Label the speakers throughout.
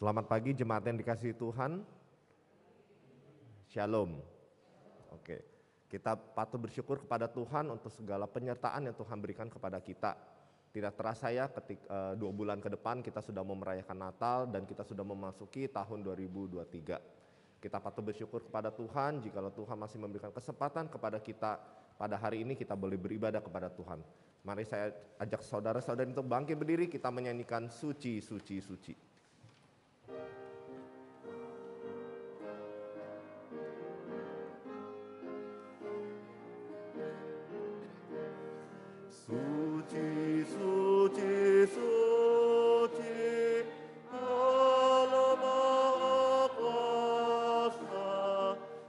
Speaker 1: Selamat pagi jemaat yang dikasihi Tuhan. Shalom. Oke, kita patut bersyukur kepada Tuhan untuk segala penyertaan yang Tuhan berikan kepada kita. Tidak terasa ya, 2 bulan ke depan kita sudah mau merayakan Natal dan kita sudah memasuki tahun 2023. Kita patut bersyukur kepada Tuhan jikalau Tuhan masih memberikan kesempatan kepada kita pada hari ini kita boleh beribadah kepada Tuhan. Mari saya ajak saudara-saudari untuk bangkit berdiri, kita menyanyikan Suci, Suci, Suci. Suci, suci, suci, Allah Maha Kuasa,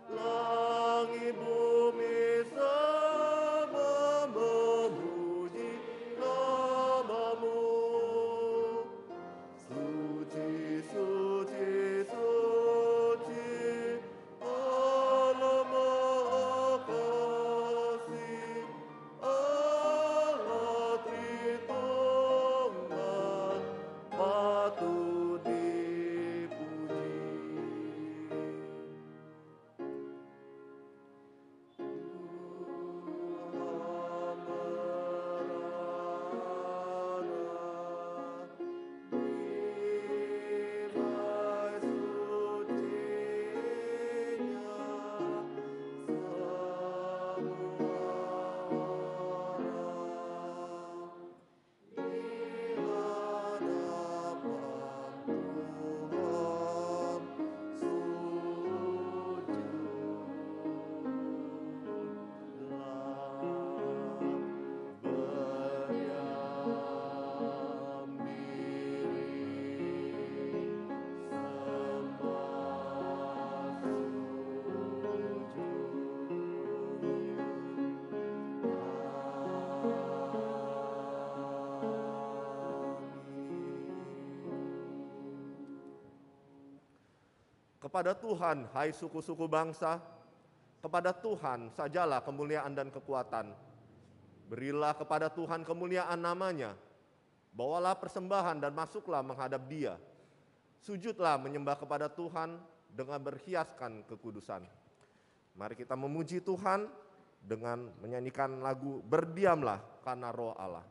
Speaker 1: langit bumi sama memuji nama-Mu. Suci, suci, suci, Allah Maha Kasih, Allah Kepada Tuhan, hai suku-suku bangsa, kepada Tuhan sajalah kemuliaan dan kekuatan. Berilah kepada Tuhan kemuliaan namanya. Bawalah persembahan dan masuklah menghadap Dia. Sujudlah menyembah kepada Tuhan dengan berhiaskan kekudusan. Mari kita memuji Tuhan dengan menyanyikan lagu Berdiamlah Karena Roh Allah.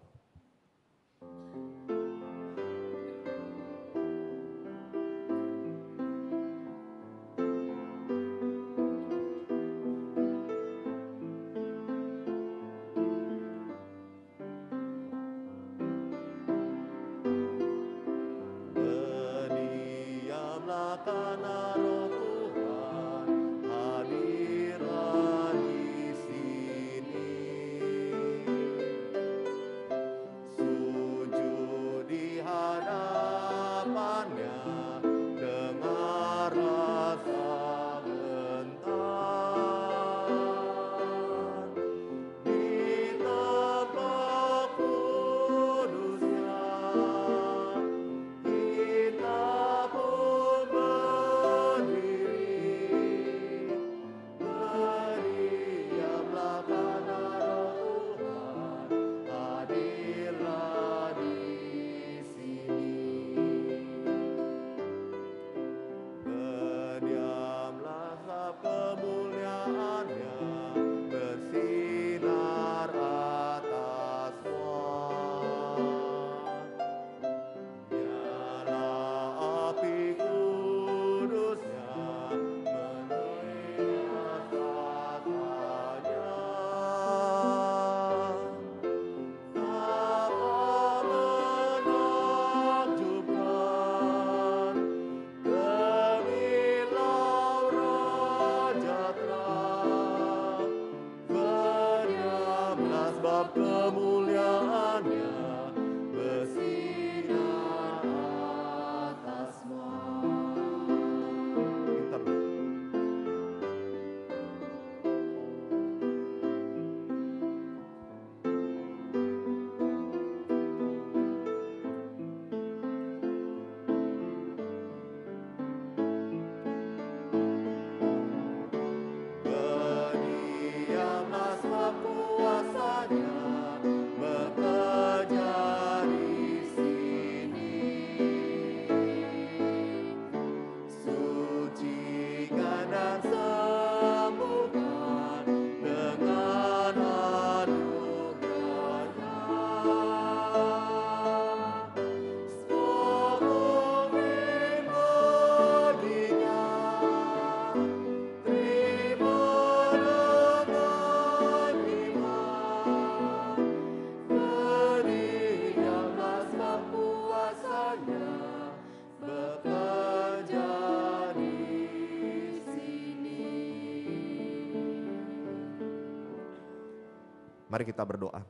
Speaker 1: Mari kita berdoa.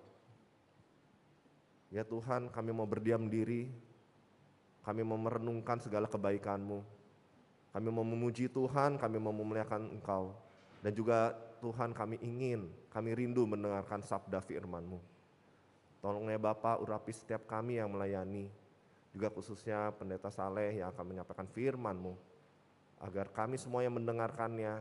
Speaker 1: Ya Tuhan, kami mau berdiam diri, kami mau merenungkan segala kebaikan-Mu. Kami mau memuji Tuhan, kami mau memuliakan Engkau. Dan juga Tuhan kami rindu mendengarkan sabda firman-Mu. Tolong ya Bapa, urapi setiap kami yang melayani, juga khususnya Pendeta Saleh yang akan menyampaikan firman-Mu, agar kami semua yang mendengarkannya,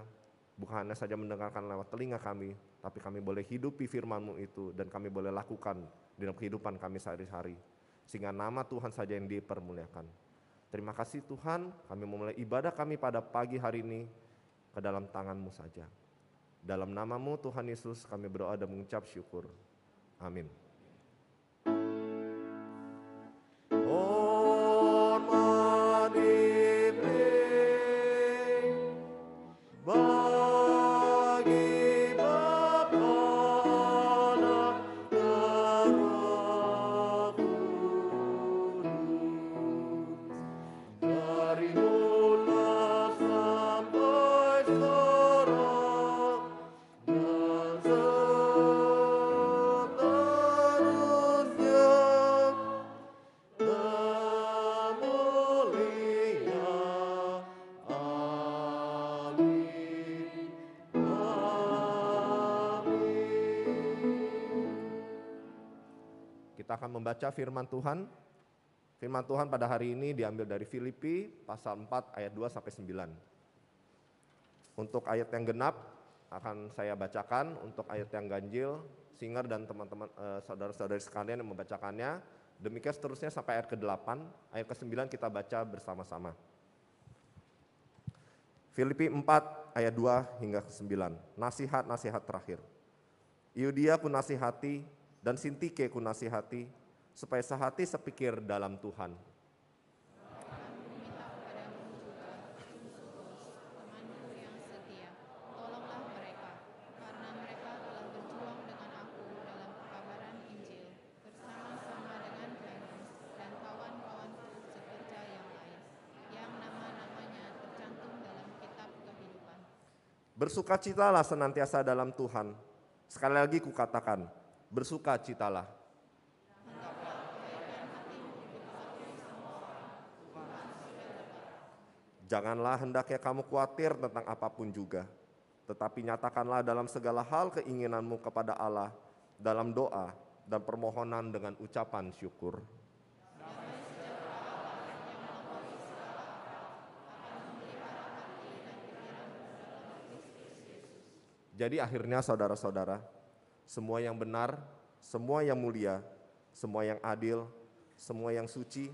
Speaker 1: bukan hanya saja mendengarkan lewat telinga kami, tapi kami boleh hidupi firman-Mu itu, dan kami boleh lakukan dalam kehidupan kami sehari-hari, sehingga nama Tuhan saja yang dipermuliakan. Terima kasih Tuhan, kami memulai ibadah kami pada pagi hari ini ke dalam tangan-Mu saja. Dalam nama-Mu Tuhan Yesus kami berdoa dan mengucap syukur. Amin. Kita akan membaca firman Tuhan. Firman Tuhan pada hari ini diambil dari Filipi pasal 4 ayat 2 sampai 9. Untuk ayat yang genap akan saya bacakan, untuk ayat yang ganjil, Singer dan teman-teman saudara-saudari sekalian yang membacakannya. Demikian seterusnya sampai ayat ke-8, ayat ke-9 kita baca bersama-sama. Filipi 4 ayat 2 hingga ke-9, nasihat-nasihat terakhir. Euodia ku nasihati dan Sintike ku nasihati, supaya sehati sepikir dalam Tuhan. Bersukacitalah senantiasa dalam Tuhan. Sekali lagi kukatakan, bersukacitalah. Janganlah hendaknya kamu khawatir tentang apapun juga, tetapi nyatakanlah dalam segala hal keinginanmu kepada Allah dalam doa dan permohonan dengan ucapan syukur. Jadi akhirnya saudara-saudara, semua yang benar, semua yang mulia, semua yang adil, semua yang suci,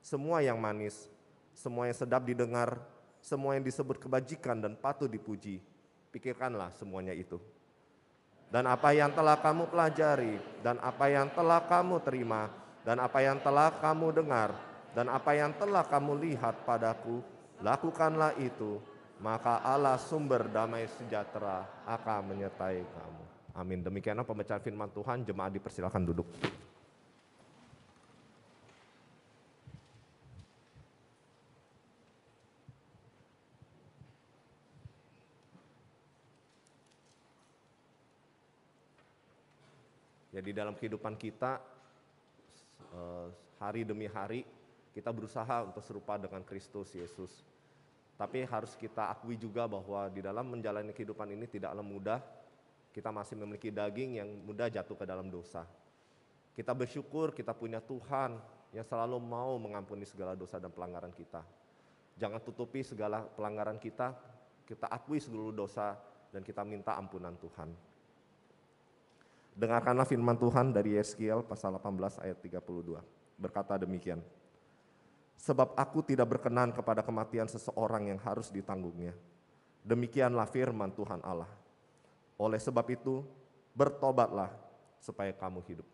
Speaker 1: semua yang manis, semua yang sedap didengar, semua yang disebut kebajikan dan patut dipuji, pikirkanlah semuanya itu. Dan apa yang telah kamu pelajari, dan apa yang telah kamu terima, dan apa yang telah kamu dengar, dan apa yang telah kamu lihat padaku, lakukanlah itu. Maka Allah sumber damai sejahtera akan menyertai kamu. Amin. Demikianlah pembacaan firman Tuhan. Jemaat dipersilakan duduk. Jadi dalam kehidupan kita, hari demi hari, kita berusaha untuk serupa dengan Kristus Yesus. Tapi harus kita akui juga bahwa di dalam menjalani kehidupan ini tidaklah mudah. Kita masih memiliki daging yang mudah jatuh ke dalam dosa. Kita bersyukur kita punya Tuhan yang selalu mau mengampuni segala dosa dan pelanggaran kita. Jangan tutupi segala pelanggaran kita akui seluruh dosa dan kita minta ampunan Tuhan. Dengarkanlah firman Tuhan dari Yeskiel pasal 18 ayat 32. Berkata demikian. Sebab aku tidak berkenan kepada kematian seseorang yang harus ditanggungnya. Demikianlah firman Tuhan Allah. Oleh sebab itu, bertobatlah supaya kamu hidup.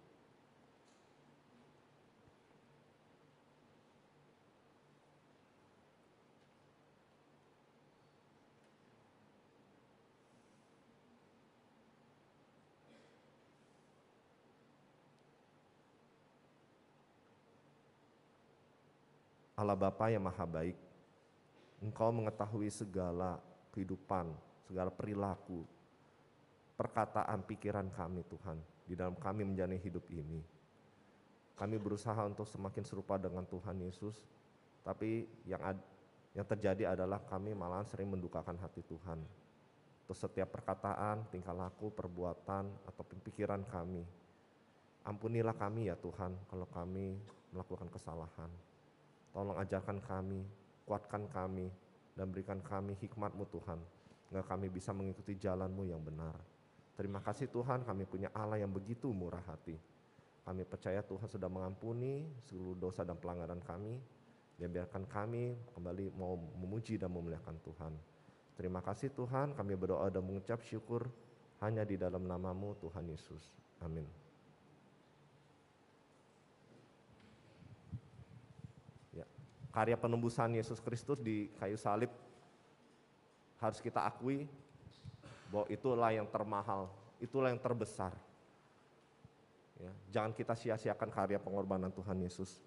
Speaker 1: Allah Bapa yang Maha Baik, Engkau mengetahui segala kehidupan, segala perilaku, perkataan, pikiran kami Tuhan, di dalam kami menjalani hidup ini. Kami berusaha untuk semakin serupa dengan Tuhan Yesus, tapi yang terjadi adalah kami malahan sering mendukakan hati Tuhan. Untuk setiap perkataan, tingkah laku, perbuatan, atau pikiran kami. Ampunilah kami ya Tuhan kalau kami melakukan kesalahan. Tolong ajarkan kami, kuatkan kami, dan berikan kami hikmat-Mu Tuhan, agar kami bisa mengikuti jalan-Mu yang benar. Terima kasih Tuhan, kami punya Allah yang begitu murah hati. Kami percaya Tuhan sudah mengampuni seluruh dosa dan pelanggaran kami, dan biarkan kami kembali mau memuji dan memuliakan Tuhan. Terima kasih Tuhan, kami berdoa dan mengucap syukur hanya di dalam nama-Mu Tuhan Yesus. Amin. Karya penembusan Yesus Kristus di kayu salib harus kita akui bahwa itulah yang termahal, itulah yang terbesar. Ya, jangan kita sia-siakan karya pengorbanan Tuhan Yesus.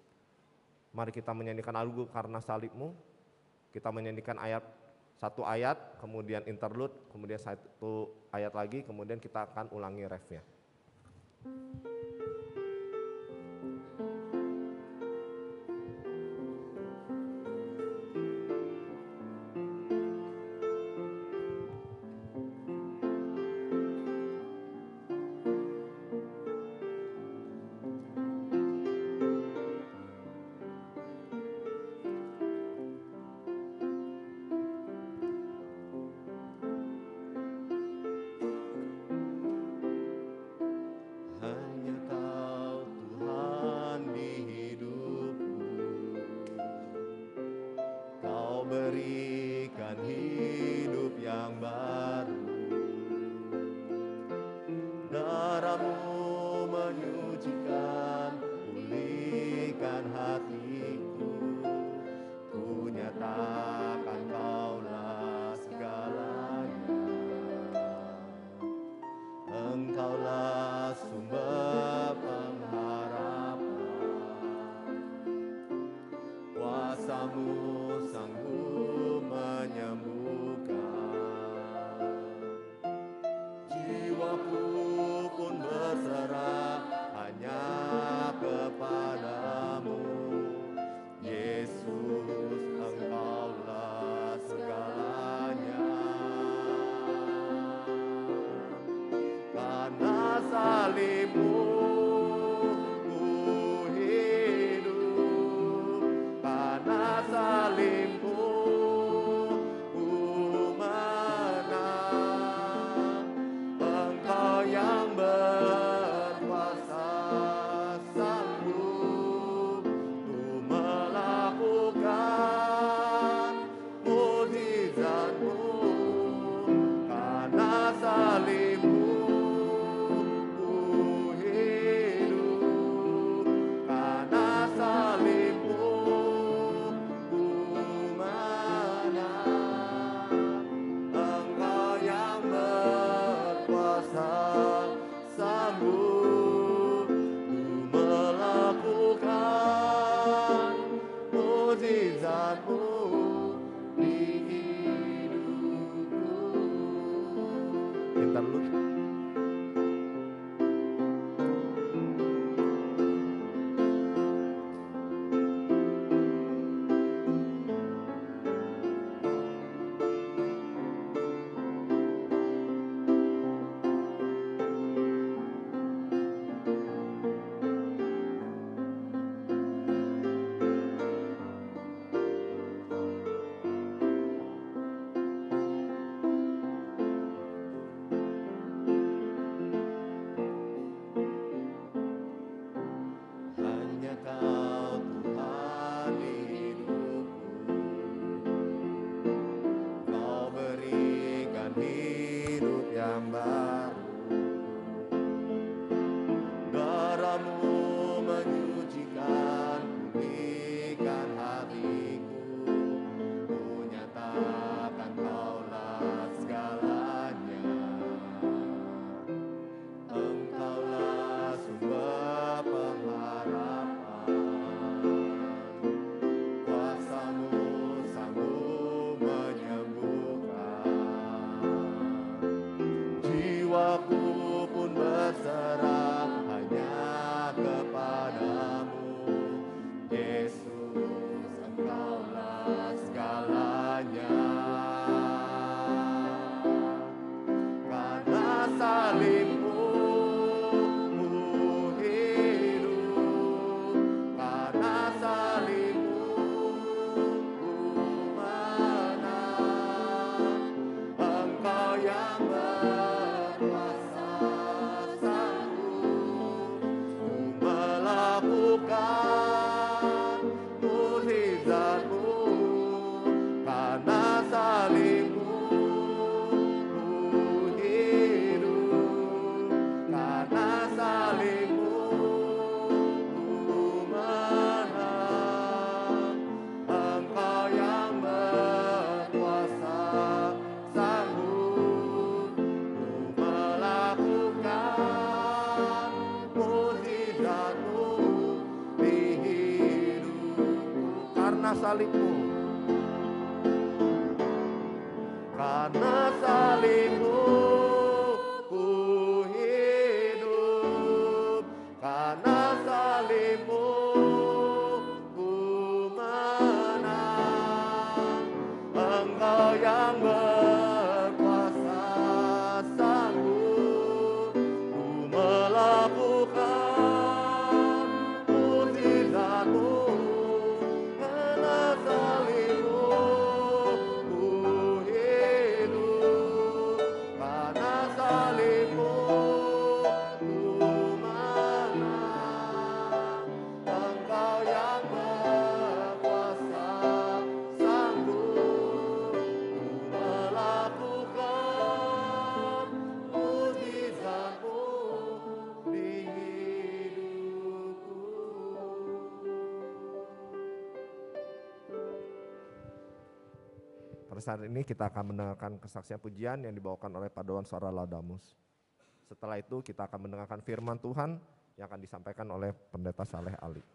Speaker 1: Mari kita menyanyikan lagu Karena Salib-Mu. Kita menyanyikan satu ayat, kemudian interlude, kemudian satu ayat lagi, kemudian kita akan ulangi refnya. yang baru. Darahmu menyucikan, pulihkan hatiku, ku nyatakan kaulah segalanya. Engkaulah sumber pengharapan, kuasa-Mu sanggup menyembuhkan. Jiwaku pun berserah hanya kepadamu, Yesus, Engkaulah segalanya. Karena salibmu ku hidup, karena salibmu ku menang. Engkau yang berkuasa sanggup ku melakukan mukjizat-Mu. Karena salibmu ku hidup, karena salibmu ku menang. Engkau yang berkuasa sanggup ku melakukan mukjizat-Mu di hidupku. Karena salibmu, karena salibmu ku hidup, karena salibmu ku menang. Engkau yang berkuasa sanggup ku melakukan mukjizat-Mu. Karena salibmu ku hidup, karena salibmu ku menang. Engkau yang berkuasa sanggup ku melakukan mukjizat-Mu di hidupku. Pada saat ini kita akan mendengarkan kesaksian pujian yang dibawakan oleh Paduan Suara Laudamus. Setelah itu kita akan mendengarkan firman Tuhan yang akan disampaikan oleh Pendeta Saleh Ali.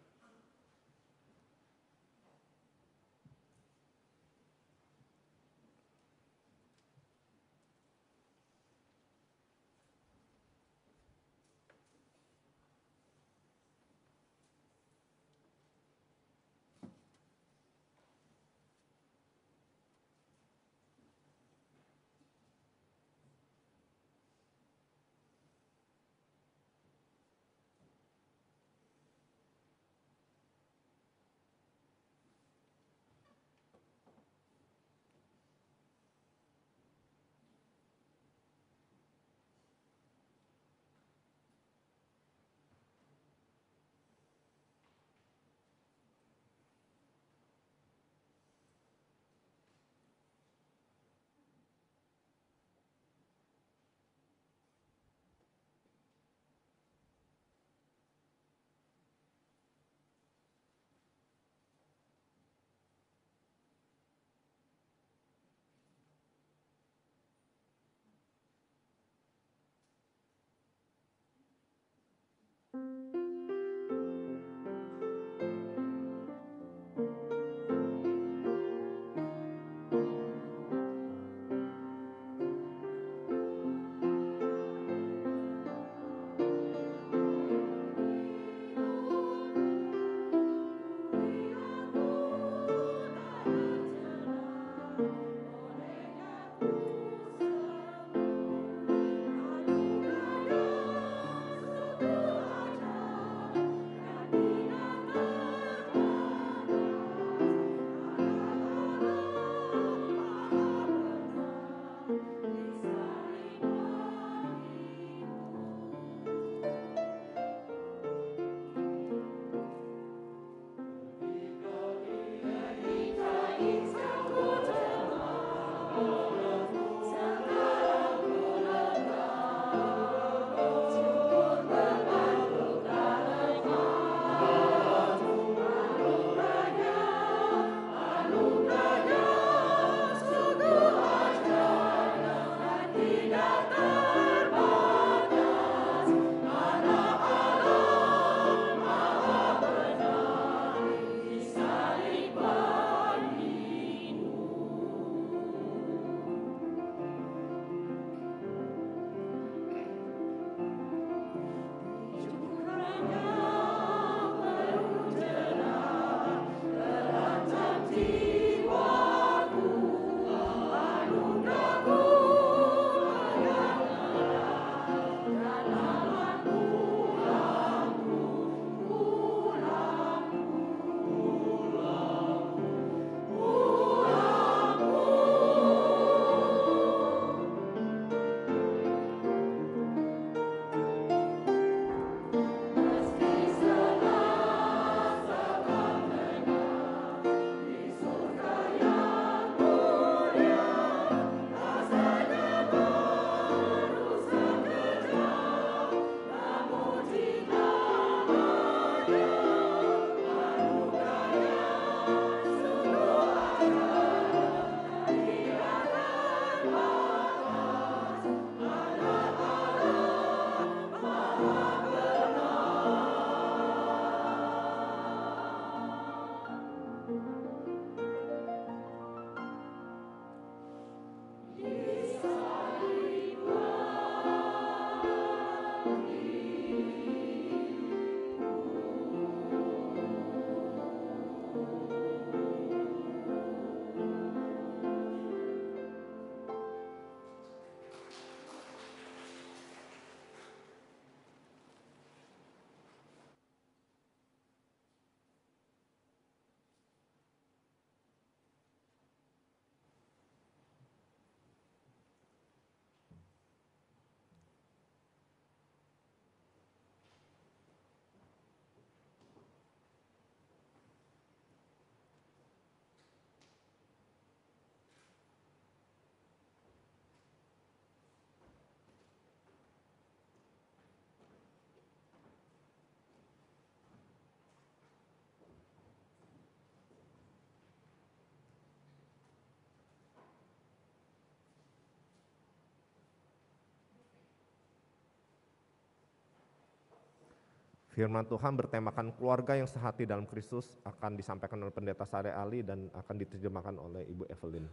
Speaker 1: Firman Tuhan bertemakan keluarga yang sehati dalam Kristus akan disampaikan oleh Pendeta Sare Ali dan akan diterjemahkan oleh Ibu Evelyn.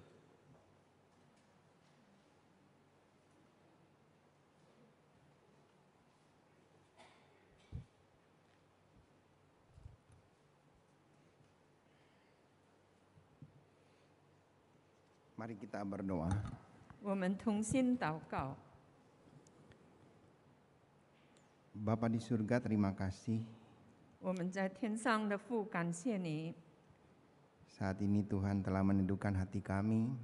Speaker 2: Mari kita berdoa.
Speaker 3: 我们同心祷告。
Speaker 2: Bapa di surga, terima kasih
Speaker 3: 我们在天上的父，感谢你。
Speaker 2: saat ini Tuhan telah meneduhkan hati kami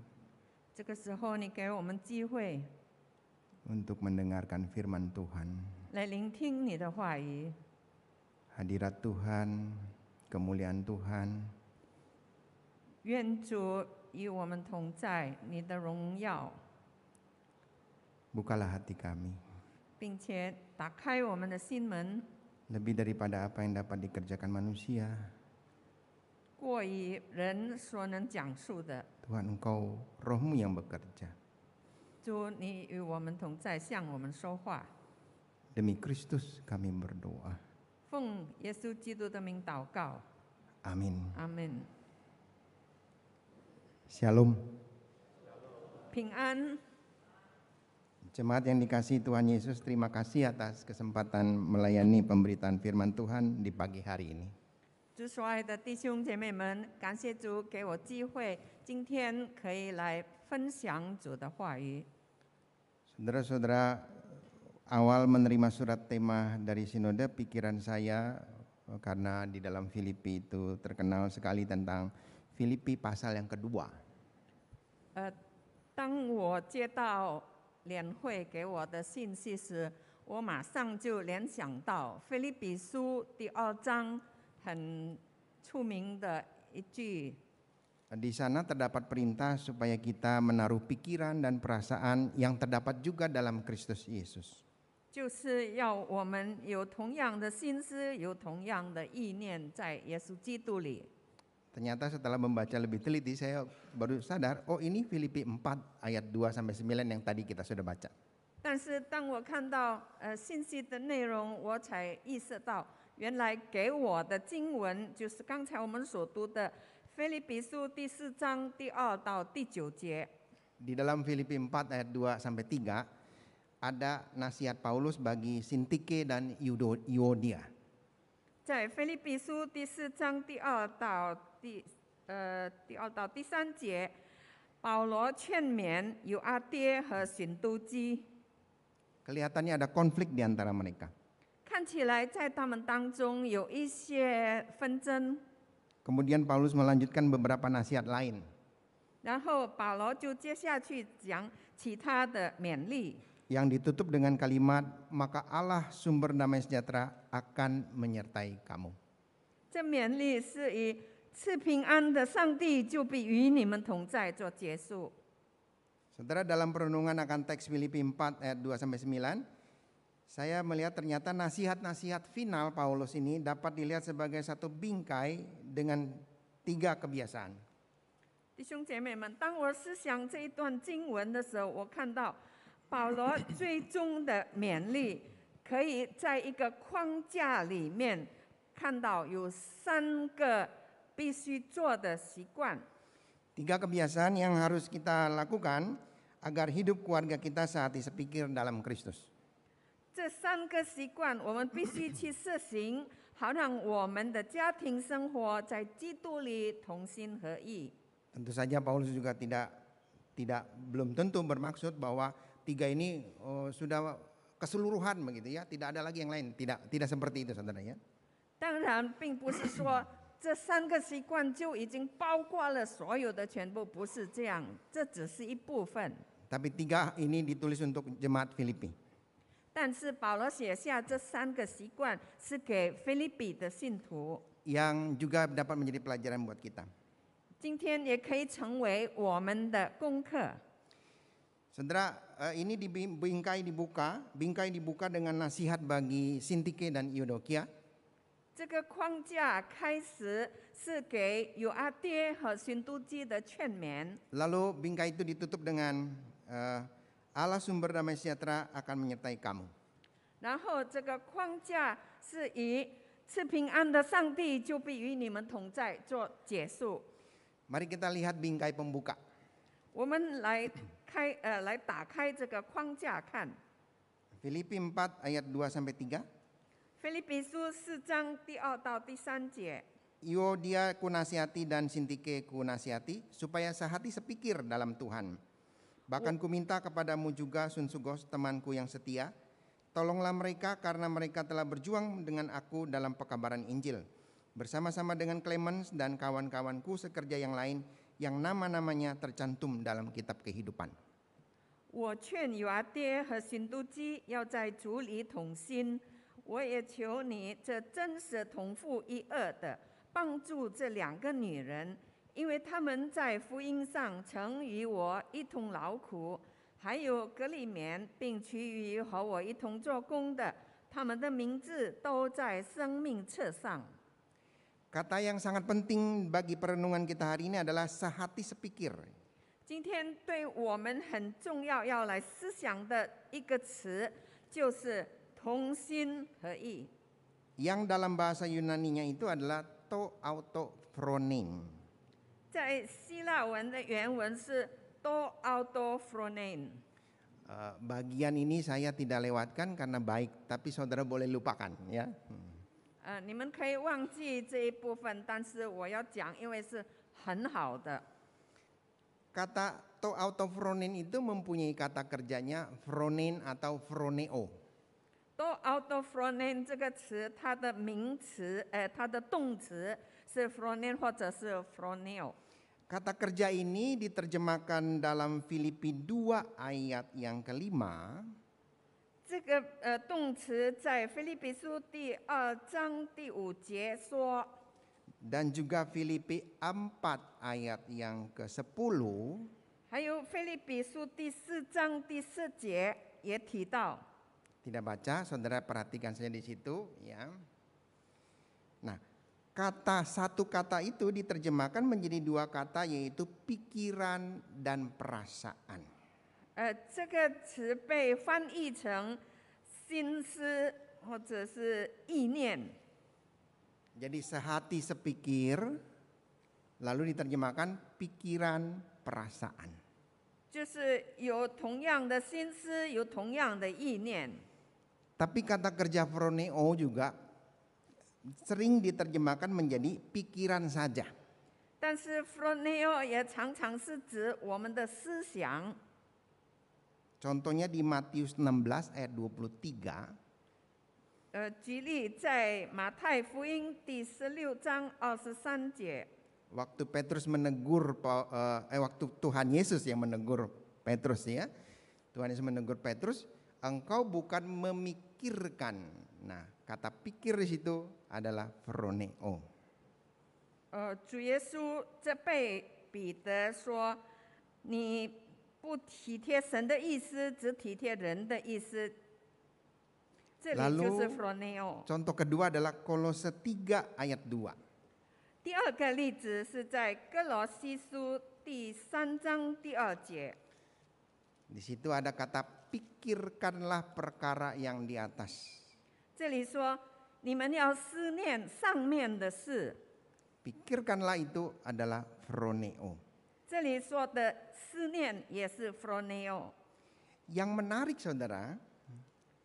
Speaker 3: 这个时候，你给我们机会
Speaker 2: untuk mendengarkan firman Tuhan.
Speaker 3: 来聆听你的话语。
Speaker 2: Hadirat Tuhan, kemuliaan Tuhan,
Speaker 3: 愿主与我们同在，你的荣耀，
Speaker 2: bukalah hati kami
Speaker 3: 并且打开我们的心门，
Speaker 2: lebih daripada apa yang dapat dikerjakan manusia.
Speaker 3: 过于人所能讲述的。
Speaker 2: Tuhan, Engkau Roh-Mu yang bekerja.
Speaker 3: 主，你与我们同在，向我们说话。
Speaker 2: Demi Kristus kami berdoa.
Speaker 3: 奉耶稣基督的名祷告，
Speaker 2: Amin.
Speaker 3: 阿门。
Speaker 2: Shalom.
Speaker 3: 平安。
Speaker 2: Jemaat yang dikasihi Tuhan Yesus, terima kasih atas kesempatan melayani pemberitaan firman Tuhan di pagi hari ini.
Speaker 3: 主所爱的弟兄姐妹们，感谢主给我机会，今天可以来分享主的话语。
Speaker 2: Saudara-saudara, awal menerima surat tema dari sinode, pikiran saya karena di dalam Filipi itu terkenal sekali tentang Filipi pasal yang kedua.
Speaker 3: 当我接到联会给我的信息时，我马上就联想到《腓立比书》第2章很出名的一句。
Speaker 2: Di sana terdapat perintah supaya kita menaruh pikiran dan perasaan yang terdapat juga dalam Kristus Yesus.
Speaker 3: 就是要我们有同样的心思，有同样的意念，在耶稣基督里。
Speaker 2: Ternyata setelah membaca lebih teliti saya baru sadar, oh ini Filipi 4 ayat 2 sampai 9 yang tadi kita sudah baca.
Speaker 3: 但是当我看到信息的内容，我才意识到，原来给我的经文就是刚才我们所读的《腓立比书》第4章第2到第9节。
Speaker 2: Di dalam Filipi 4 ayat 2 sampai 3 ada nasihat Paulus bagi Sintike dan Euodia.
Speaker 3: 在《腓立比书》第4章第2到第3节，保罗劝勉有阿爹和寻都基。
Speaker 2: Kelihatannya ada konflik di antara mereka.
Speaker 3: 看起来在他们当中有一些纷争，
Speaker 2: Kemudian Paulus melanjutkan beberapa nasihat lain.
Speaker 3: 然后保罗就接下去讲其他的勉励。
Speaker 2: Yang ditutup dengan kalimat, maka Allah sumber damai sejahtera akan menyertai kamu.
Speaker 3: 这勉励是以赐平安的上帝就必与你们同在做结束。
Speaker 2: Saudara, dalam perenungan akan teks Filipi 4 ayat 2 sampai 9, saya melihat ternyata nasihat-nasihat final Paulus ini dapat dilihat sebagai satu bingkai dengan 3 kebiasaan.
Speaker 3: 弟兄姐妹们，当我思想这一段经文的时候，我看到保罗最终的勉励，可以在一个框架里面看到有3个必须做的习惯。
Speaker 2: 3 kebiasaan yang harus kita lakukan agar hidup keluarga kita sehati sepikir dalam Kristus.
Speaker 3: 这3个习惯我们必须去实行，好让我们的家庭生活在基督里同心合意。
Speaker 2: Tentu saja Paulus juga belum tentu bermaksud bahwa 3 ini sudah keseluruhan begitu ya, tidak ada lagi yang lain, tidak seperti itu saudara ya.
Speaker 3: 当然，并不是说这3个习惯就已经包括了所有的全部，不是这样，这只是一部分。
Speaker 2: Tapi 3 ini ditulis untuk jemaat Filipi.
Speaker 3: 但是保罗写下这3个习惯是给腓立比的信徒，
Speaker 2: Yang juga dapat menjadi pelajaran buat kita.
Speaker 3: 今天也可以成为我们的功课。
Speaker 2: Saudara, ini bingkai dibuka dengan nasihat bagi Sintike dan Euodia.
Speaker 3: 这个框架开始是给有阿爹和寻都基的劝勉，
Speaker 2: Lalu bingkai itu ditutup dengan Allah sumber damai sejahtera akan menyertai kamu.
Speaker 3: 然后这个框架是以赐平安的上帝就必与你们同在做结束。
Speaker 2: Mari kita lihat bingkai pembuka.
Speaker 3: 我们来打开这个框架看。
Speaker 2: Filipi 4 ayat 2 sampai 3.
Speaker 3: 腓立比书4章第2到第3节。
Speaker 2: Euodia ku nasihati dan Sintike ku nasihati supaya sehati sepikir dalam Tuhan. Bahkan ku minta kepadamu juga Sunsugos temanku yang setia, tolonglah mereka karena mereka telah berjuang dengan aku dalam pekabaran Injil. Bersama-sama dengan Clemens dan kawan-kawanku sekerja yang lain yang nama-namanya tercantum dalam kitab kehidupan.
Speaker 3: 我劝犹阿爹和辛都基要在主里同心，我也求你这真实同父一二的，帮助这2个女人，因为她们在福音上曾与我一同劳苦，还有格里棉，并其余和我一同做工的，他们的名字都在生命册上。
Speaker 2: Kata yang sangat penting bagi perenungan kita hari ini adalah sehati sepikir.
Speaker 3: 今天对我们很重要要来思想的一个词，就是同心合意。
Speaker 2: Yang dalam bahasa Yunaninya itu adalah to auto phronein.
Speaker 3: 在希腊文的原文是 to auto phronein。
Speaker 2: Bagian ini saya tidak lewatkan karena baik, tapi saudara boleh lupakan ya.
Speaker 3: 你们可以忘记这一部分，但是我要讲，因为是很好的。
Speaker 2: Kata to auto phronein itu mempunyai kata kerjanya phronein atau phroneo.
Speaker 3: to auto phronein 这个词，它的名词，它的动词是 phronein 或者是 phroneo。
Speaker 2: Kata kerja ini diterjemahkan dalam Filipi 2 ayat yang kelima.
Speaker 3: 这个动词在腓立比书第2章第5节说，
Speaker 2: Dan juga Filipi 4 ayat yang ke-10.
Speaker 3: 还有腓立比书第4章第4节也提到。
Speaker 2: Tidak baca, saudara perhatikan saja di situ ya. Nah, satu kata itu diterjemahkan menjadi 2 kata yaitu pikiran dan perasaan.
Speaker 3: 这个词被翻译成心思或者是意念。
Speaker 2: Jadi sehati sepikir, lalu diterjemahkan pikiran perasaan.
Speaker 3: 就是有同样的心思，有同样的意念。
Speaker 2: Tapi kata kerja phroneo juga sering diterjemahkan menjadi pikiran saja.
Speaker 3: 但是 phroneo 也常常是指我们的思想。
Speaker 2: Contohnya di Matius 16 ayat 23.
Speaker 3: 举例在马太福音第16章23节。
Speaker 2: Waktu Petrus menegur, waktu Tuhan Yesus yang menegur Petrus ya. Tuhan Yesus menegur Petrus, engkau bukan memikirkan. Nah, kata pikir di situ adalah phroneo.
Speaker 3: 主耶稣这被彼得说，你不体贴神的意思，只体贴人的意思。这里就是 phroneo。
Speaker 2: Contoh kedua adalah Kolose 3 ayat 2.
Speaker 3: 第2个例子是在哥罗西书第3章第2节。
Speaker 2: Di situ ada kata pikirkanlah perkara yang di atas.
Speaker 3: 这里说，你们要思念上面的事。
Speaker 2: Pikirkanlah itu adalah phroneo.
Speaker 3: 这里说的思念也是 phroneo。
Speaker 2: Yang menarik saudara,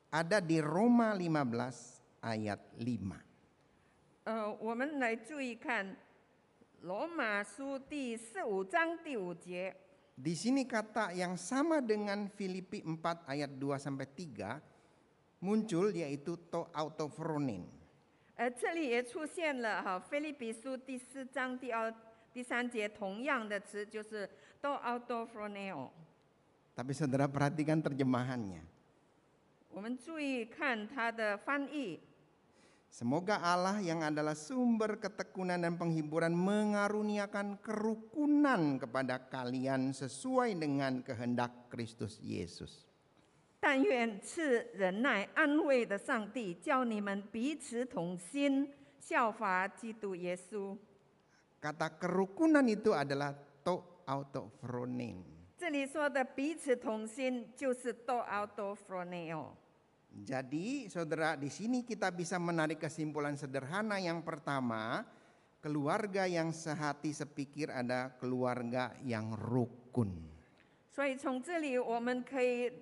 Speaker 2: ada di Roma 15 ayat 5.
Speaker 3: 我们来注意看罗马书第15章第5节。
Speaker 2: Di sini kata yang sama dengan Filipi 4 ayat 2 sampai 3 muncul yaitu to autophronein.
Speaker 3: 这里也出现了腓立比书第4章第2、第3节同样的词，就是 to autophroneo。
Speaker 2: Tapi saudara perhatikan terjemahannya.
Speaker 3: 我们注意看它的翻译。
Speaker 2: Semoga Allah yang adalah sumber ketekunan dan penghiburan mengaruniakan kerukunan kepada kalian sesuai dengan kehendak Kristus Yesus.
Speaker 3: 但愿赐忍耐安慰的上帝，叫你们彼此同心，效法基督耶稣。
Speaker 2: Kata kerukunan itu adalah to autophronein.
Speaker 3: 这里说的彼此同心，就是 to autophroneo。
Speaker 2: Jadi saudara, di sini kita bisa menarik kesimpulan sederhana. Yang pertama, keluarga yang sehati sepikir ada keluarga yang rukun.
Speaker 3: 所以从这里我们可以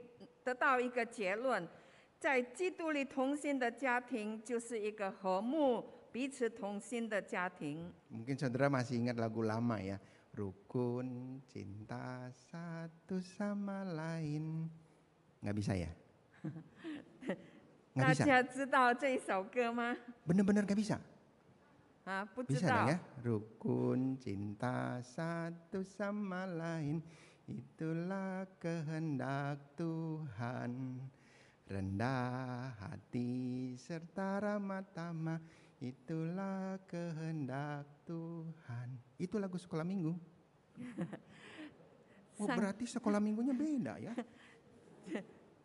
Speaker 3: 得到一个结论，在基督里同心的家庭就是一个和睦、彼此同心的家庭。
Speaker 2: Mungkin saudara masih ingat lagu lama ya. Rukun, cinta satu sama lain. Nggak bisa ya? Nggak
Speaker 3: 大
Speaker 2: bisa?
Speaker 3: 家知道这一首歌吗？
Speaker 2: Bener-bener nggak bisa?
Speaker 3: 啊，不知
Speaker 2: Bisa
Speaker 3: 道
Speaker 2: dong。ya? Rukun, cinta satu sama lain. Itulah kehendak Tuhan. Rendah hati serta ramah tamah. Itulah kehendak Tuhan. Itu lagu sekolah minggu. Oh,
Speaker 3: Sang-
Speaker 2: berarti sekolah minggunya beda ya.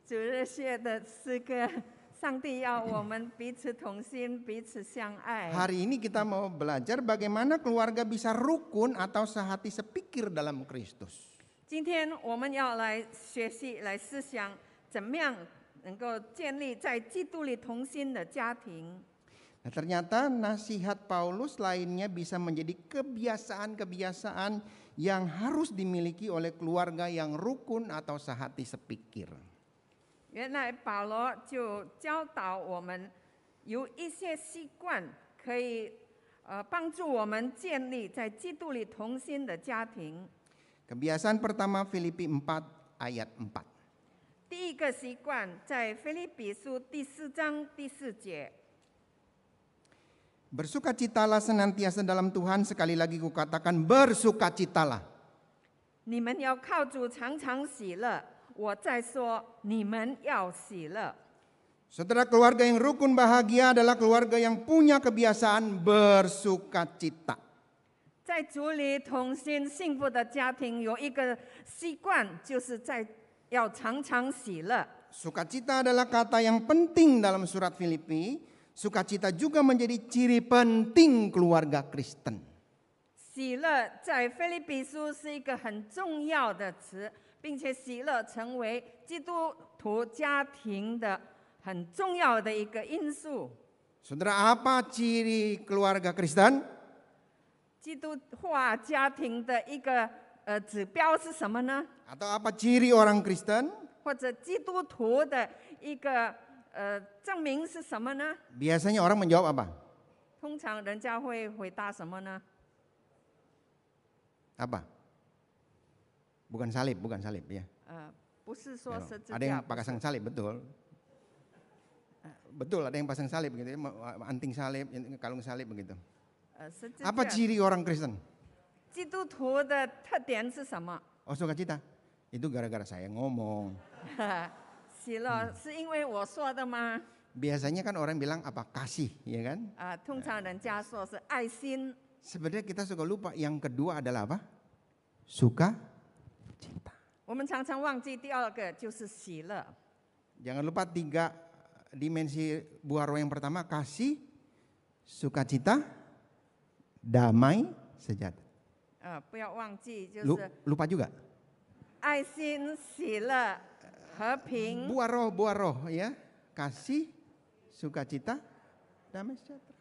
Speaker 3: 主日学的诗歌，上帝要我们彼此同心，彼此相爱。
Speaker 2: Hari ini kita mau belajar bagaimana keluarga bisa rukun atau sehati sepikir dalam Kristus.
Speaker 3: 今天我们要来学习、来思想，怎么样能够建立在基督里同心的家庭。
Speaker 2: Nah, ternyata nasihat Paulus lainnya bisa menjadi kebiasaan-kebiasaan yang harus dimiliki oleh keluarga yang rukun atau sehati sepikir.
Speaker 3: 原来保罗就教导我们，有一些习惯可以帮助我们建立在基督里同心的家庭。
Speaker 2: Kebiasaan pertama Filipi 4 ayat 4.
Speaker 3: 第一个习惯在腓立比书第4章第4节。
Speaker 2: Bersukacitalah senantiasa dalam Tuhan, sekali lagi kukatakan bersukacitalah.
Speaker 3: 你们要靠主常常喜乐。我再说，你们要喜乐。
Speaker 2: Saudara, keluarga yang rukun bahagia adalah keluarga yang punya kebiasaan bersukacita.
Speaker 3: 在主里同心幸福的家庭有一个习惯，就是要常常喜乐。
Speaker 2: Sukacita adalah kata yang penting dalam surat Filipi. Sukacita juga menjadi ciri penting keluarga Kristen.
Speaker 3: 喜乐在腓立比书是一个很重要的词，并且喜乐成为基督徒家庭的很重要的一个因素。
Speaker 2: Saudara, apa ciri keluarga Kristen?
Speaker 3: 基督化家庭的一个指标是什么呢？
Speaker 2: Atau apa ciri orang Kristen?
Speaker 3: 或者基督徒的一个证明是什么呢？
Speaker 2: Biasanya orang menjawab apa?
Speaker 3: 通常人家会回答什么呢？
Speaker 2: Apa? Bukan salib ya.
Speaker 3: 不是说十字
Speaker 2: Ada
Speaker 3: 架
Speaker 2: yang，pasang salib, betul. Betul, ada yang pasang salib begitu, anting salib, kalung salib begitu.
Speaker 3: 十字
Speaker 2: Apa
Speaker 3: 架。
Speaker 2: ciri orang Kristen?
Speaker 3: 基督徒的特点是什么？
Speaker 2: Oh, sukacita. Itu gara-gara saya ngomong.
Speaker 3: 喜乐是因为我说的吗？
Speaker 2: Biasanya kan orang bilang apa? Kasih, ya kan?
Speaker 3: 通常人家说是爱心。
Speaker 2: Sebenarnya kita suka lupa yang kedua adalah apa? Sukacita.
Speaker 3: 我们常常忘记第二个就是喜乐。
Speaker 2: Jangan lupa 3 dimensi buah roh yang pertama, kasih, sukacita, damai, sejahtera.
Speaker 3: 不要忘记就是
Speaker 2: Lupa juga.
Speaker 3: 爱心、喜乐、和平。
Speaker 2: Buah roh ya. Kasih, sukacita, damai, sejahtera.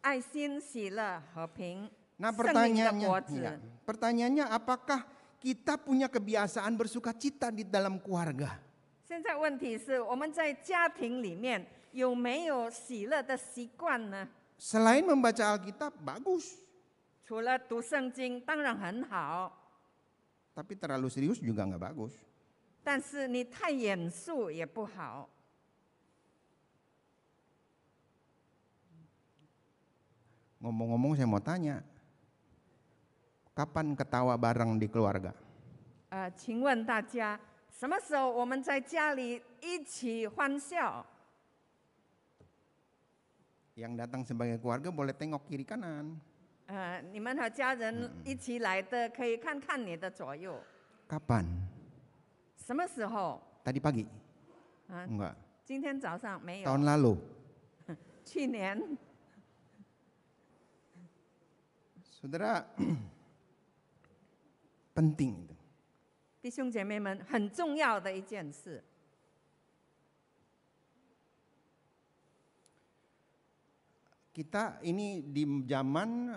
Speaker 3: 爱心、喜乐、和平。
Speaker 2: Nah
Speaker 3: 圣灵的
Speaker 2: pertanyaannya,
Speaker 3: 果子。
Speaker 2: ya, pertanyaannya apakah kita punya kebiasaan bersukacita di dalam keluarga?
Speaker 3: 现在问题是我们在家庭里面有没有喜乐的习惯呢？
Speaker 2: Selain membaca Alkitab, bagus.
Speaker 3: 除了读圣经，当然很好，
Speaker 2: Tapi terlalu serius juga nggak bagus.
Speaker 3: 但是你太严肃也不好。
Speaker 2: Ngomong-ngomong saya mau tanya, kapan ketawa bareng di keluarga?
Speaker 3: 请问大家，什么时候我们在家里一起欢笑？
Speaker 2: Yang datang sebagai keluarga boleh tengok kiri kanan.
Speaker 3: 你们和家人一起来的，可以看看你的左右。
Speaker 2: Kapan?
Speaker 3: 什么时候？
Speaker 2: Tadi pagi?
Speaker 3: 啊，
Speaker 2: Enggak.
Speaker 3: 今天早上没有，
Speaker 2: Tahun lalu?
Speaker 3: 去年。
Speaker 2: Saudara, penting itu.
Speaker 3: 弟兄姐妹们，很重要的一件事。
Speaker 2: kita ini di zaman